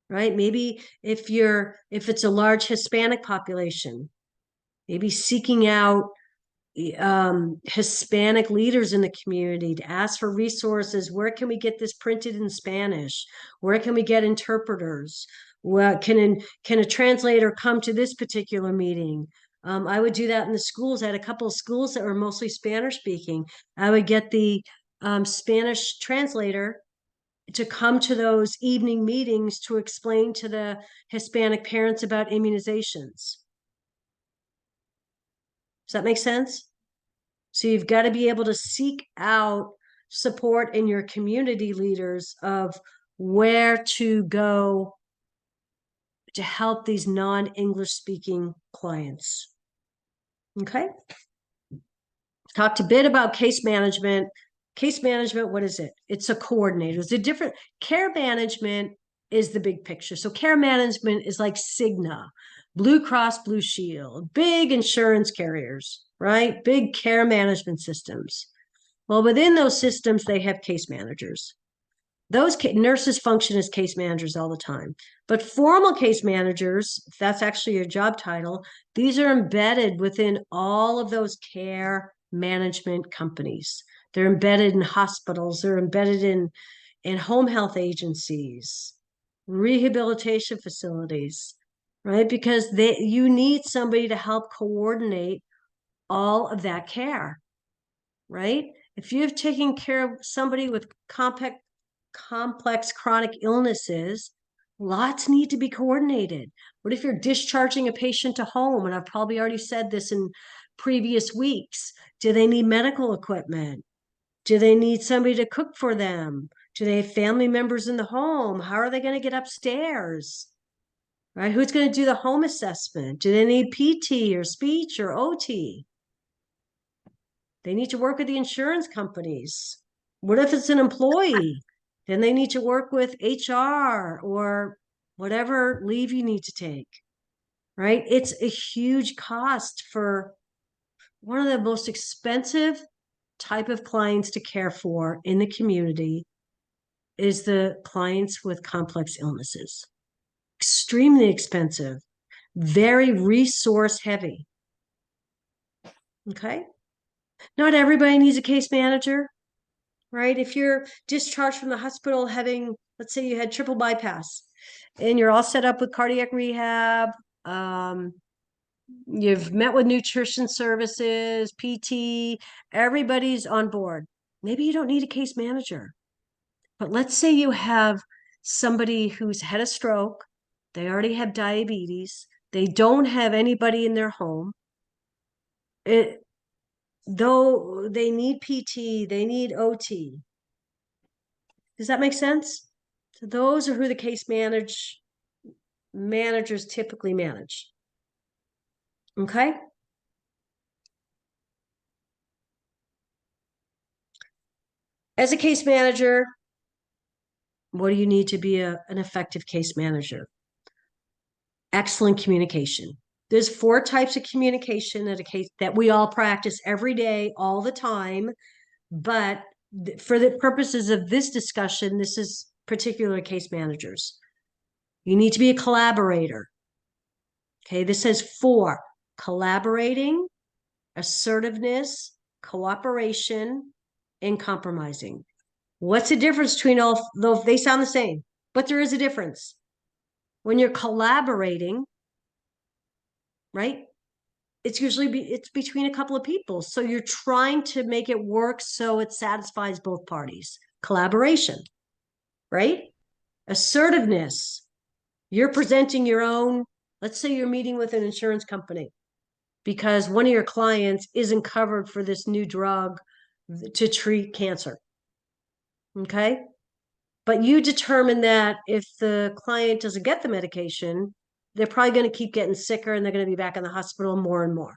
Right? Maybe if it's a large Hispanic population, maybe seeking out Hispanic leaders in the community to ask for resources. Where can we get this printed in Spanish? Where can we get interpreters? Well, can a translator come to this particular meeting? I would do that in the schools. I had a couple of schools that were mostly Spanish speaking. I would get the Spanish translator to come to those evening meetings to explain to the Hispanic parents about immunizations. Does that make sense? So you've got to be able to seek out support in your community leaders of where to go to help these non-English speaking clients. Okay. Talked a bit about case management. Case management, what is it? It's a coordinator. It's a different care management is the big picture. So care management is like Cigna, Blue Cross Blue Shield, big insurance carriers, right? Big care management systems. Well, within those systems, they have case managers. Those nurses function as case managers all the time. But formal case managers, if that's actually your job title, these are embedded within all of those care management companies. They're embedded in hospitals. They're embedded in home health agencies, rehabilitation facilities, right? Because you need somebody to help coordinate all of that care, right? If you've taken care of somebody with complex chronic illnesses, lots need to be coordinated. What if you're discharging a patient to home? And I've probably already said this in previous weeks. Do they need medical equipment? Do they need somebody to cook for them? Do they have family members in the home? How are they going to get upstairs? Right? Who's going to do the home assessment? Do they need PT or speech or OT? They need to work with the insurance companies. What if it's an employee? Then they need to work with HR or whatever leave you need to take, right? It's a huge cost for one of the most expensive type of clients to care for in the community is the clients with complex illnesses. Extremely expensive, very resource heavy. Okay. Not everybody needs a case manager, right? If you're discharged from the hospital having, let's say you had triple bypass and you're all set up with cardiac rehab, you've met with nutrition services, PT, everybody's on board. Maybe you don't need a case manager. But let's say you have somebody who's had a stroke, they already have diabetes, they don't have anybody in their home. Though they need PT, they need OT. Does that make sense? So those are who the case managers typically manage. Okay. As a case manager, what do you need to be an effective case manager? Excellent communication. There's 4 types of communication that we all practice every day, all the time. But for the purposes of this discussion, this is particular case managers. You need to be a collaborator. Okay, this says 4: collaborating, assertiveness, cooperation, and compromising. What's the difference between all, though they sound the same, but there is a difference. When you're collaborating, right? It's usually it's between a couple of people. So you're trying to make it work so it satisfies both parties. Collaboration, right? Assertiveness. You're presenting your own, let's say you're meeting with an insurance company because one of your clients isn't covered for this new drug to treat cancer. Okay? But you determine that if the client doesn't get the medication, they're probably going to keep getting sicker and they're going to be back in the hospital more and more.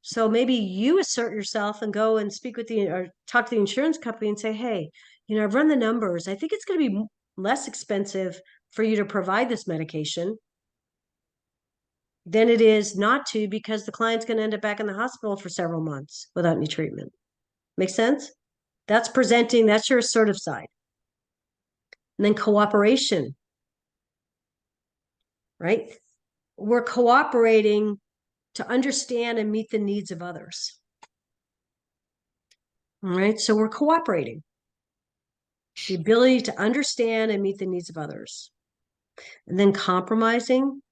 So maybe you assert yourself and go and speak with or talk to the insurance company and say, hey, I've run the numbers. I think it's going to be less expensive for you to provide this medication than it is not to, because the client's going to end up back in the hospital for several months without any treatment. Make sense? That's presenting, that's your assertive side. And then cooperation, right? We're cooperating to understand and meet the needs of others. All right, so we're cooperating. The ability to understand and meet the needs of others. And then compromising,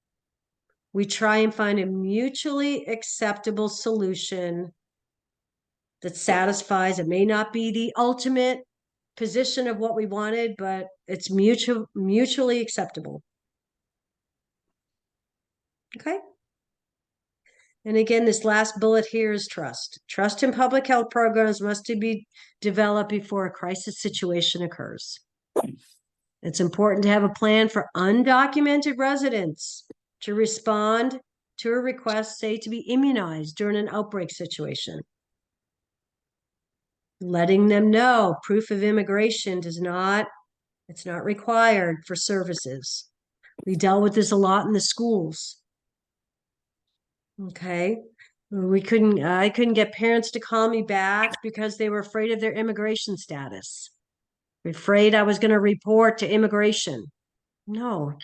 we try and find a mutually acceptable solution that satisfies. It may not be the ultimate position of what we wanted, but it's mutually acceptable. Okay. And again, this last bullet here is trust. Trust in public health programs must be developed before a crisis situation occurs. It's important to have a plan for undocumented residents to respond to a request, say, to be immunized during an outbreak situation. Letting them know proof of immigration it's not required for services. We dealt with this a lot in the schools. Okay. I couldn't get parents to call me back because they were afraid of their immigration status. Afraid I was going to report to immigration. No,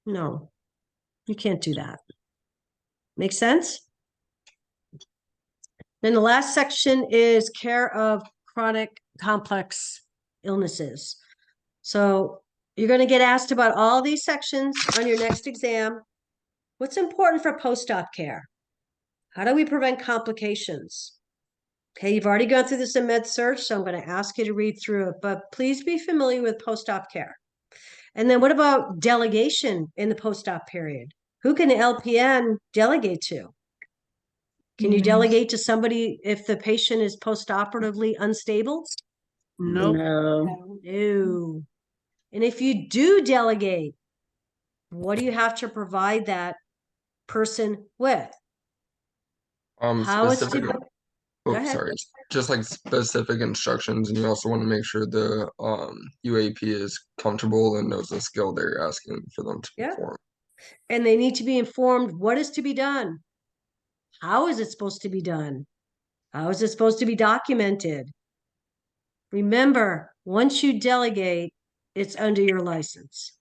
you can't do that. Make sense? Then the last section is care of chronic complex illnesses. So you're going to get asked about all these sections on your next exam. What's important for post-op care? How do we prevent complications? Okay, you've already gone through this in Med-Surg, so I'm going to ask you to read through it, but please be familiar with post-op care. And then what about delegation in the post-op period? Who can LPN delegate to? Can you delegate to somebody if the patient is post-operatively unstable? Nope. No. And if you do delegate, what do you have to provide that person with? How it's Specific, to, Go ahead. sorry, just like specific instructions, and you also want to make sure the UAP is comfortable and knows the skill they're asking for them to perform. And they need to be informed what is to be done. How is it supposed to be done? How is it supposed to be documented? Remember, once you delegate, it's under your license.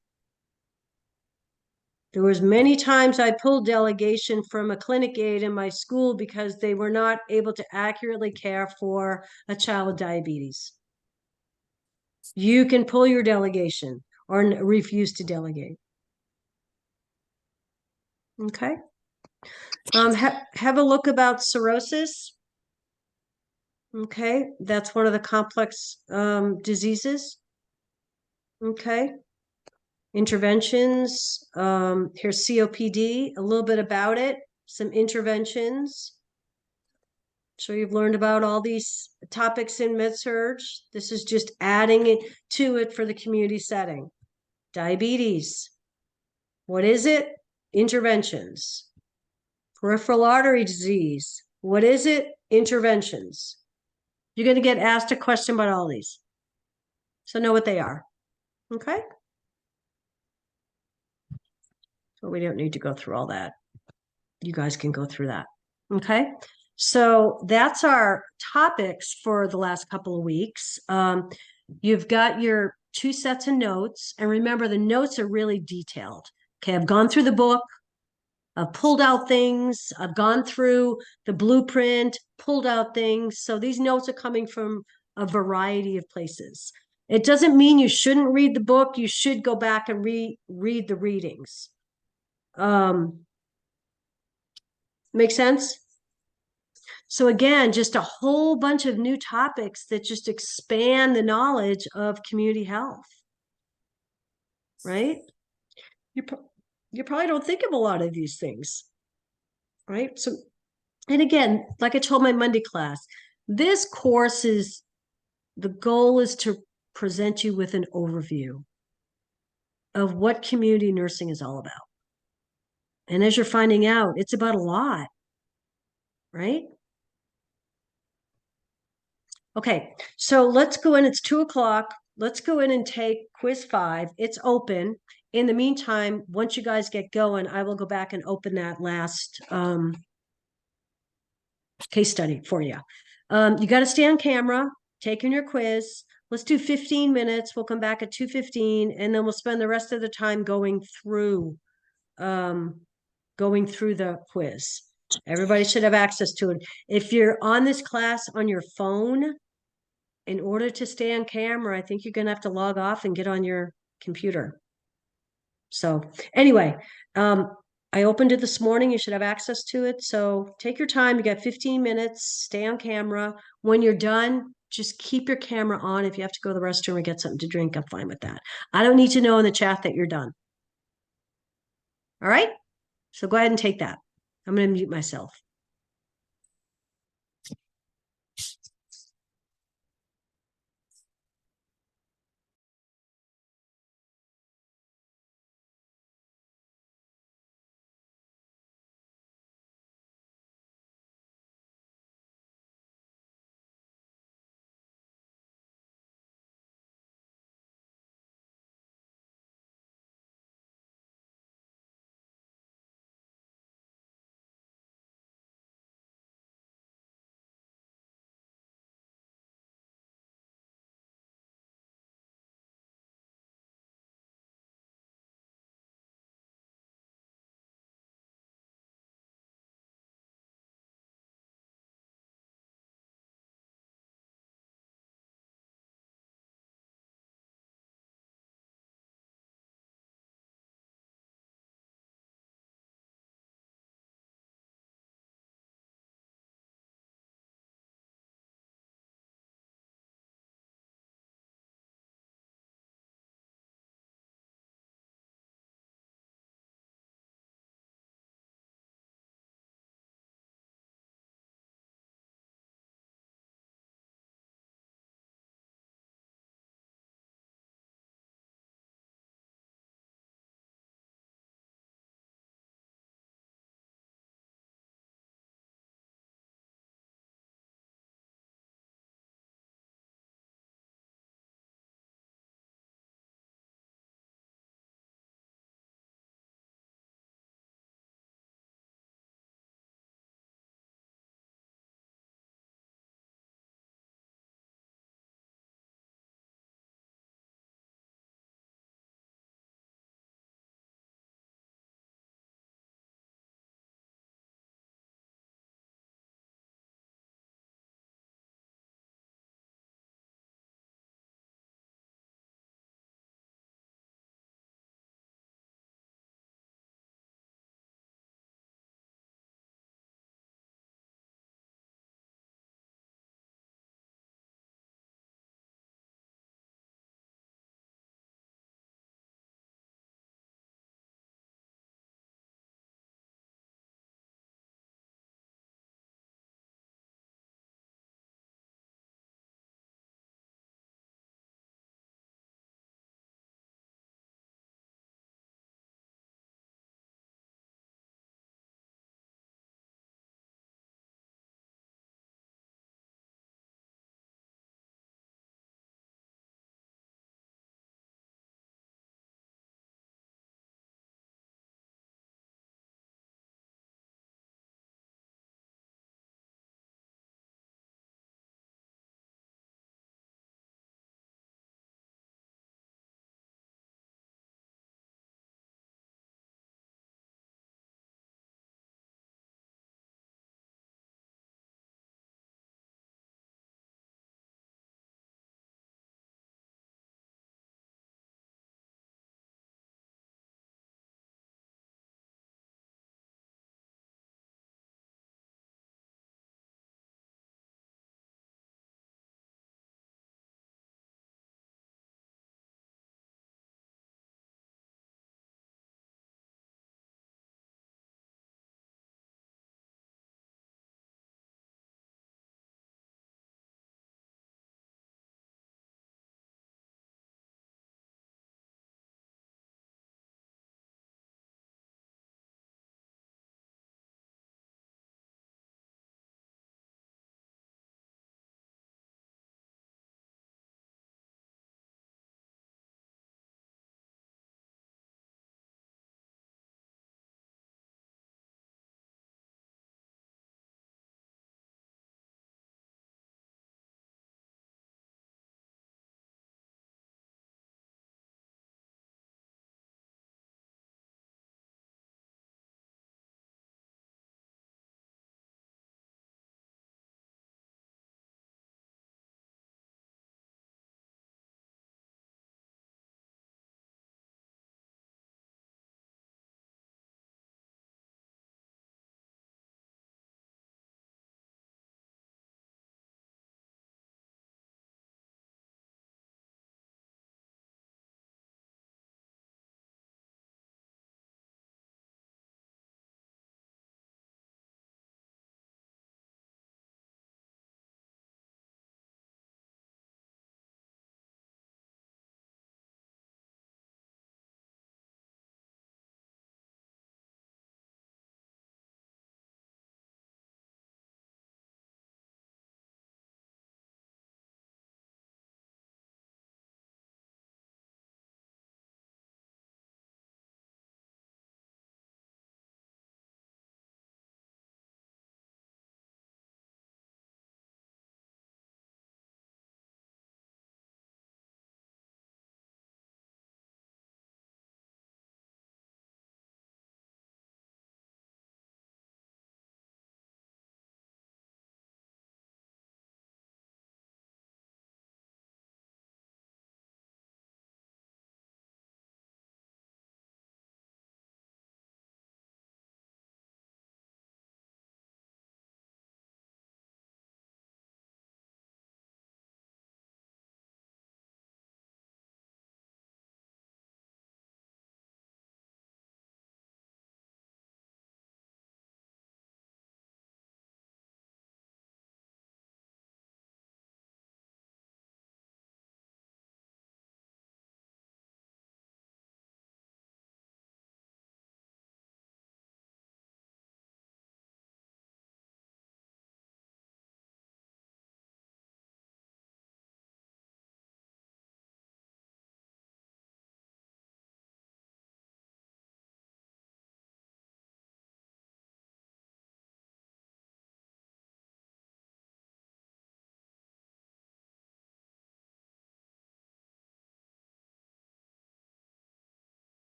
There was many times I pulled delegation from a clinic aide in my school because they were not able to accurately care for a child with diabetes. You can pull your delegation or refuse to delegate. Okay. Have a look about cirrhosis. Okay, that's one of the complex diseases. Okay. Interventions. Here's COPD, a little bit about it, some interventions. So you've learned about all these topics in Med-Surg. This is just adding it to it for the community setting. Diabetes. What is it? Interventions. Peripheral artery disease. What is it? Interventions. You're going to get asked a question about all these. So know what they are. Okay? But we don't need to go through all that. You guys can go through that. Okay? So that's our topics for the last couple of weeks. You've got your 2 sets of notes. And remember, the notes are really detailed. Okay, I've gone through the book. I've pulled out things. I've gone through the blueprint, pulled out things. So these notes are coming from a variety of places. It doesn't mean you shouldn't read the book. You should go back and read the readings. Make sense? So again, just a whole bunch of new topics that just expand the knowledge of community health. Right? You probably don't think of a lot of these things. Right? So, and again, like I told my Monday class, this course is, the goal is to present you with an overview of what community nursing is all about. And as you're finding out, it's about a lot, right? Okay, so let's go in. It's 2:00. Let's go in and take quiz 5. It's open. In the meantime, once you guys get going, I will go back and open that last case study for you. You got to stay on camera, taking your quiz. Let's do 15 minutes. We'll come back at 2:15, and then we'll spend the rest of the time going through the quiz. Everybody should have access to it. If you're on this class on your phone, in order to stay on camera, I think you're going to have to log off and get on your computer. So anyway, I opened it this morning. You should have access to it. So take your time. You got 15 minutes. Stay on camera. When you're done, just keep your camera on. If you have to go to the restroom or get something to drink, I'm fine with that. I don't need to know in the chat that you're done. All right? So go ahead and take that. I'm going to mute myself.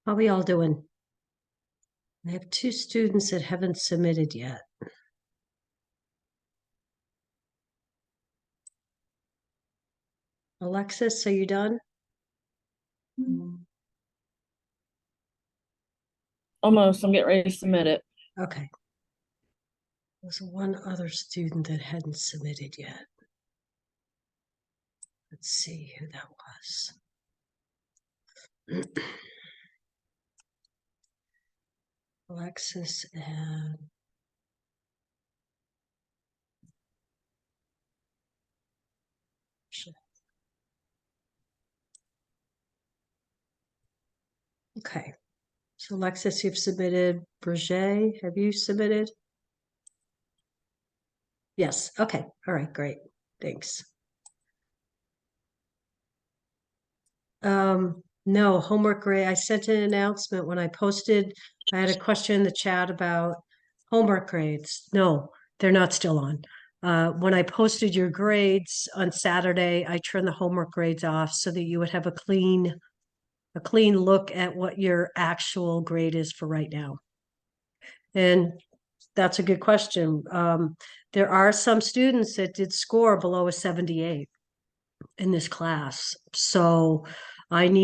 How we all doing? I have 2 students that haven't submitted yet. Alexis, are you done? Almost. I'm getting ready to submit it. Okay. There's one other student that hadn't submitted yet. Let's see who that was. Alexis and okay. So Alexis, you've submitted. Berger, have you submitted? Yes. Okay. All right. Great. Thanks. No, homework grade. I sent an announcement when I posted. I had a question in the chat about homework grades. No, they're not still on. When I posted your grades on Saturday, I turned the homework grades off so that you would have a clean look at what your actual grade is for right now. And that's a good question. There are some students that did score below a 78 in this class. So I've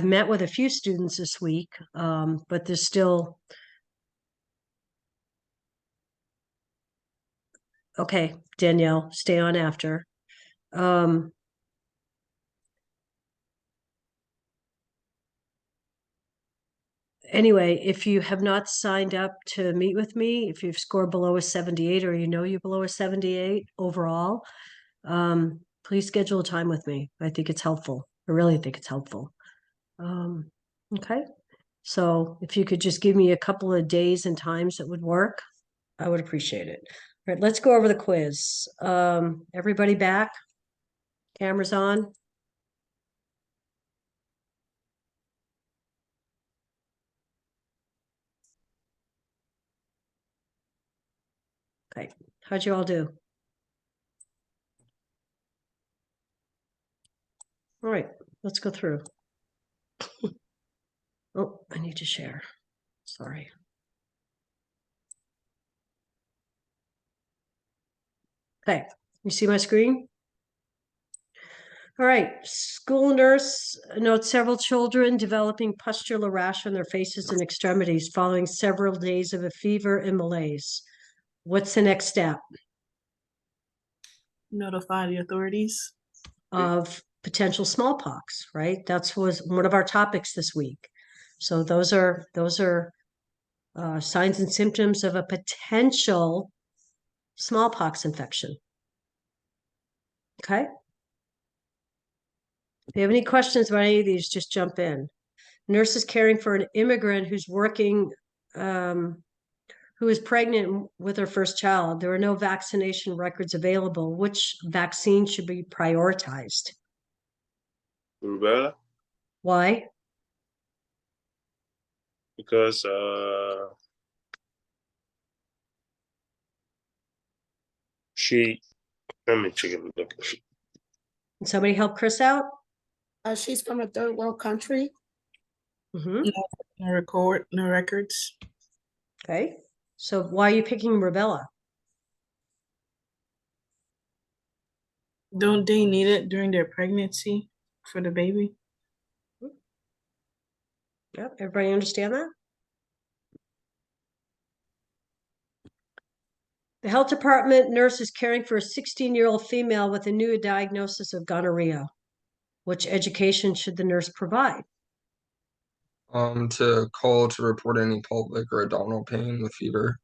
met with a few students this week, but there's still. Okay, Danielle, stay on after. Anyway, if you have not signed up to meet with me, if you've scored below a 78 or you're below a 78 overall, please schedule a time with me. I think it's helpful. I really think it's helpful. Okay. So if you could just give me a couple of days and times that would work, I would appreciate it. All right, let's go over the quiz. Everybody back? Cameras on? Okay, how'd you all do? All right, let's go through. Oh, I need to share. Sorry. Okay, you see my screen? All right, school nurse notes several children developing pustular rash on their faces and extremities following several days of a fever and malaise. What's the next step? Notify the authorities. Of potential smallpox, right? That was one of our topics this week. So those are signs and symptoms of a potential smallpox infection. Okay. If you have any questions about any of these, just jump in. Nurse is caring for an immigrant who's working, who is pregnant with her first child. There are no vaccination records available. Which vaccine should be prioritized? Rubella, Why? because let me check it. Look. Can somebody help Chris out? She's from a third world country. Mm-hmm. No records. Okay. So why are you picking rubella? Don't they need it during their pregnancy for the baby? Yep. Everybody understand that? The health department nurse is caring for a 16-year-old female with a new diagnosis of gonorrhea. Which education should the nurse provide? To call to report any pelvic or abdominal pain with fever,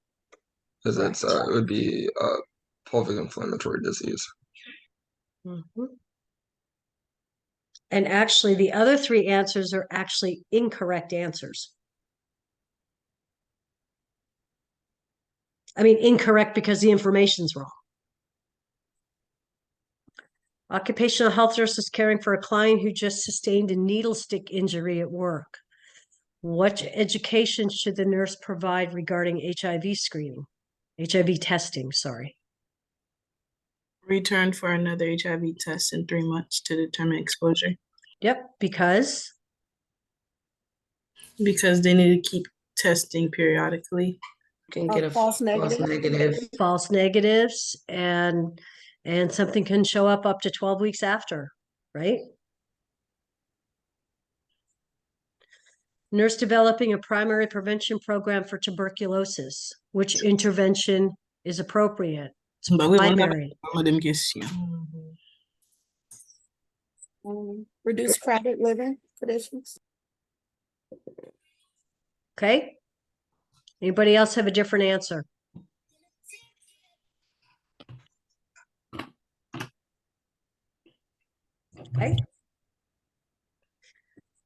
because it would be a pelvic inflammatory disease. Mm-hmm. And actually, the other 3 answers are actually incorrect answers. I mean, incorrect because the information's wrong. Occupational health nurse is caring for a client who just sustained a needle stick injury at work. What education should the nurse provide regarding HIV screening? HIV testing, sorry. Return for another HIV test in 3 months to determine exposure. Yep, because Because they need to keep testing periodically. Can get a false negative. false negatives, and something can show up to 12 weeks after, right? Nurse developing a primary prevention program for tuberculosis. Which intervention is appropriate? It's But we won't have primary. some of them questions. Reduce crowded living conditions. Okay. Anybody else have a different answer? Okay.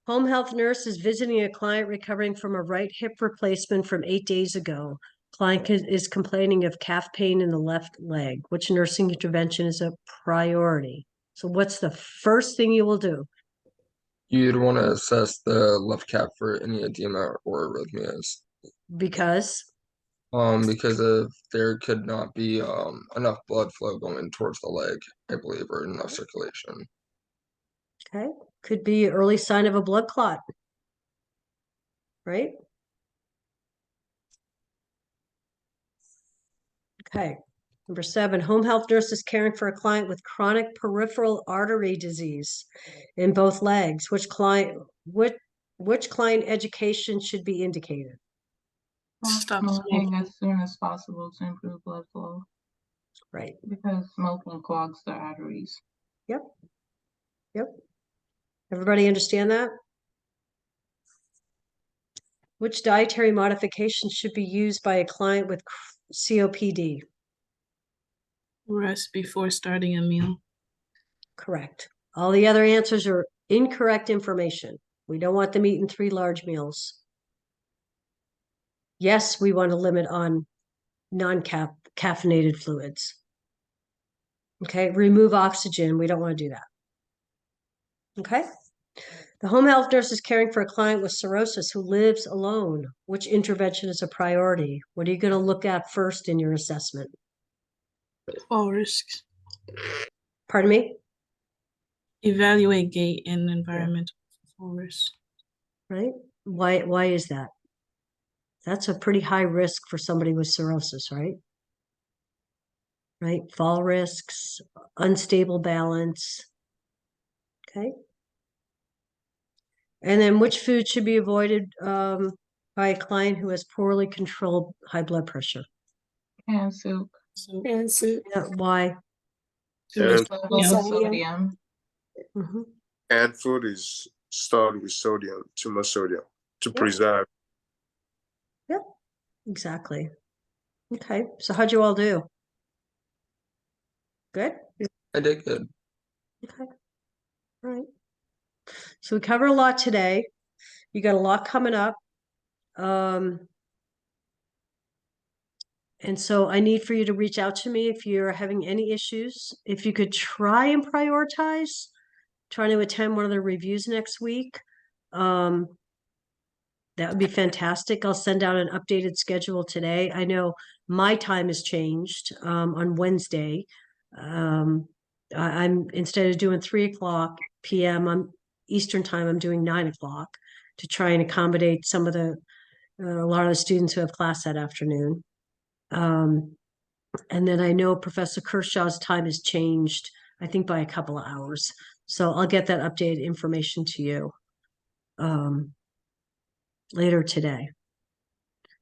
Home health nurse is visiting a client recovering from a right hip replacement from 8 days ago. Client is complaining of calf pain in the left leg. Which nursing intervention is a priority? So what's the first thing you will do? You'd want to assess the left calf for any edema or arrhythmias. Because Because if there could not be enough blood flow going towards the leg, I believe, or enough circulation. okay, could be early sign of a blood clot. Right? Okay. Number 7, home health nurse is caring for a client with chronic peripheral artery disease in both legs. Which client education should be indicated? Stop Smoking smoking. as soon as possible to improve blood flow, Right. because smoking clogs the arteries. Yep. Everybody understand that? Which dietary modifications should be used by a client with COPD? Rest before starting a meal. Correct. All the other answers are incorrect information. We don't want them eating 3 large meals. Yes, we want to limit on non-caffeinated fluids. Okay, remove oxygen. We don't want to do that. Okay. The home health nurse is caring for a client with cirrhosis who lives alone. Which intervention is a priority? What are you going to look at first in your assessment? All risks. Pardon me? Evaluate gait and environmental risks. Right? Why is that? That's a pretty high risk for somebody with cirrhosis, right? Right? Fall risks, unstable balance. Okay. And then which food should be avoided by a client who has poorly controlled high blood pressure? Canned soup. And soup. Yeah, why? And, Level of sodium. Mhm. and food is started with sodium, too much sodium to Yep. preserve. Yep, exactly. Okay, so how'd you all do? Good? I did good. Okay. All right. So we covered a lot today. You got a lot coming up. And so I need for you to reach out to me if you're having any issues. If you could try and prioritize trying to attend one of the reviews next week, that would be fantastic. I'll send out an updated schedule today. I know my time has changed on Wednesday. I'm instead of doing 3:00 p.m. on Eastern time, I'm doing 9 o'clock to try and accommodate some of a lot of the students who have class that afternoon. And then I know Professor Kershaw's time has changed, I think by a couple of hours. So I'll get that updated information to you later today.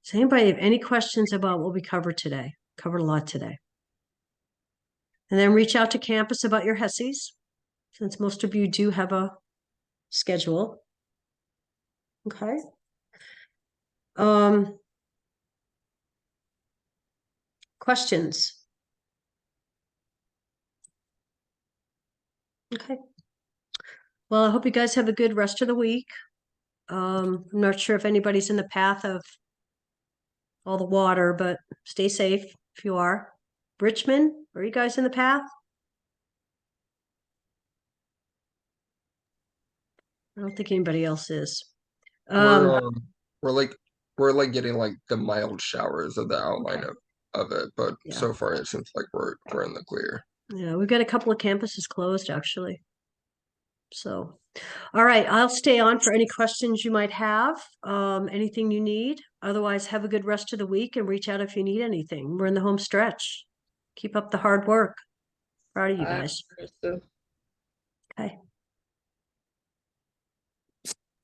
Does anybody have any questions about what we covered today? Covered a lot today. And then reach out to campus about your HESIs, since most of you do have a schedule. Okay. Questions? Okay. Well, I hope you guys have a good rest of the week. I'm not sure if anybody's in the path of all the water, but stay safe if you are. Richmond, are you guys in the path? I don't think anybody else is. We're like getting like the mild showers of the outline of it, but Yeah. so far it seems like we're in the clear. Yeah, we've got a couple of campuses closed actually. So, all right, I'll stay on for any questions you might have, anything you need. Otherwise, have a good rest of the week and reach out if you need anything. We're in the home stretch. Keep up the hard work. Proud of you guys. Krista.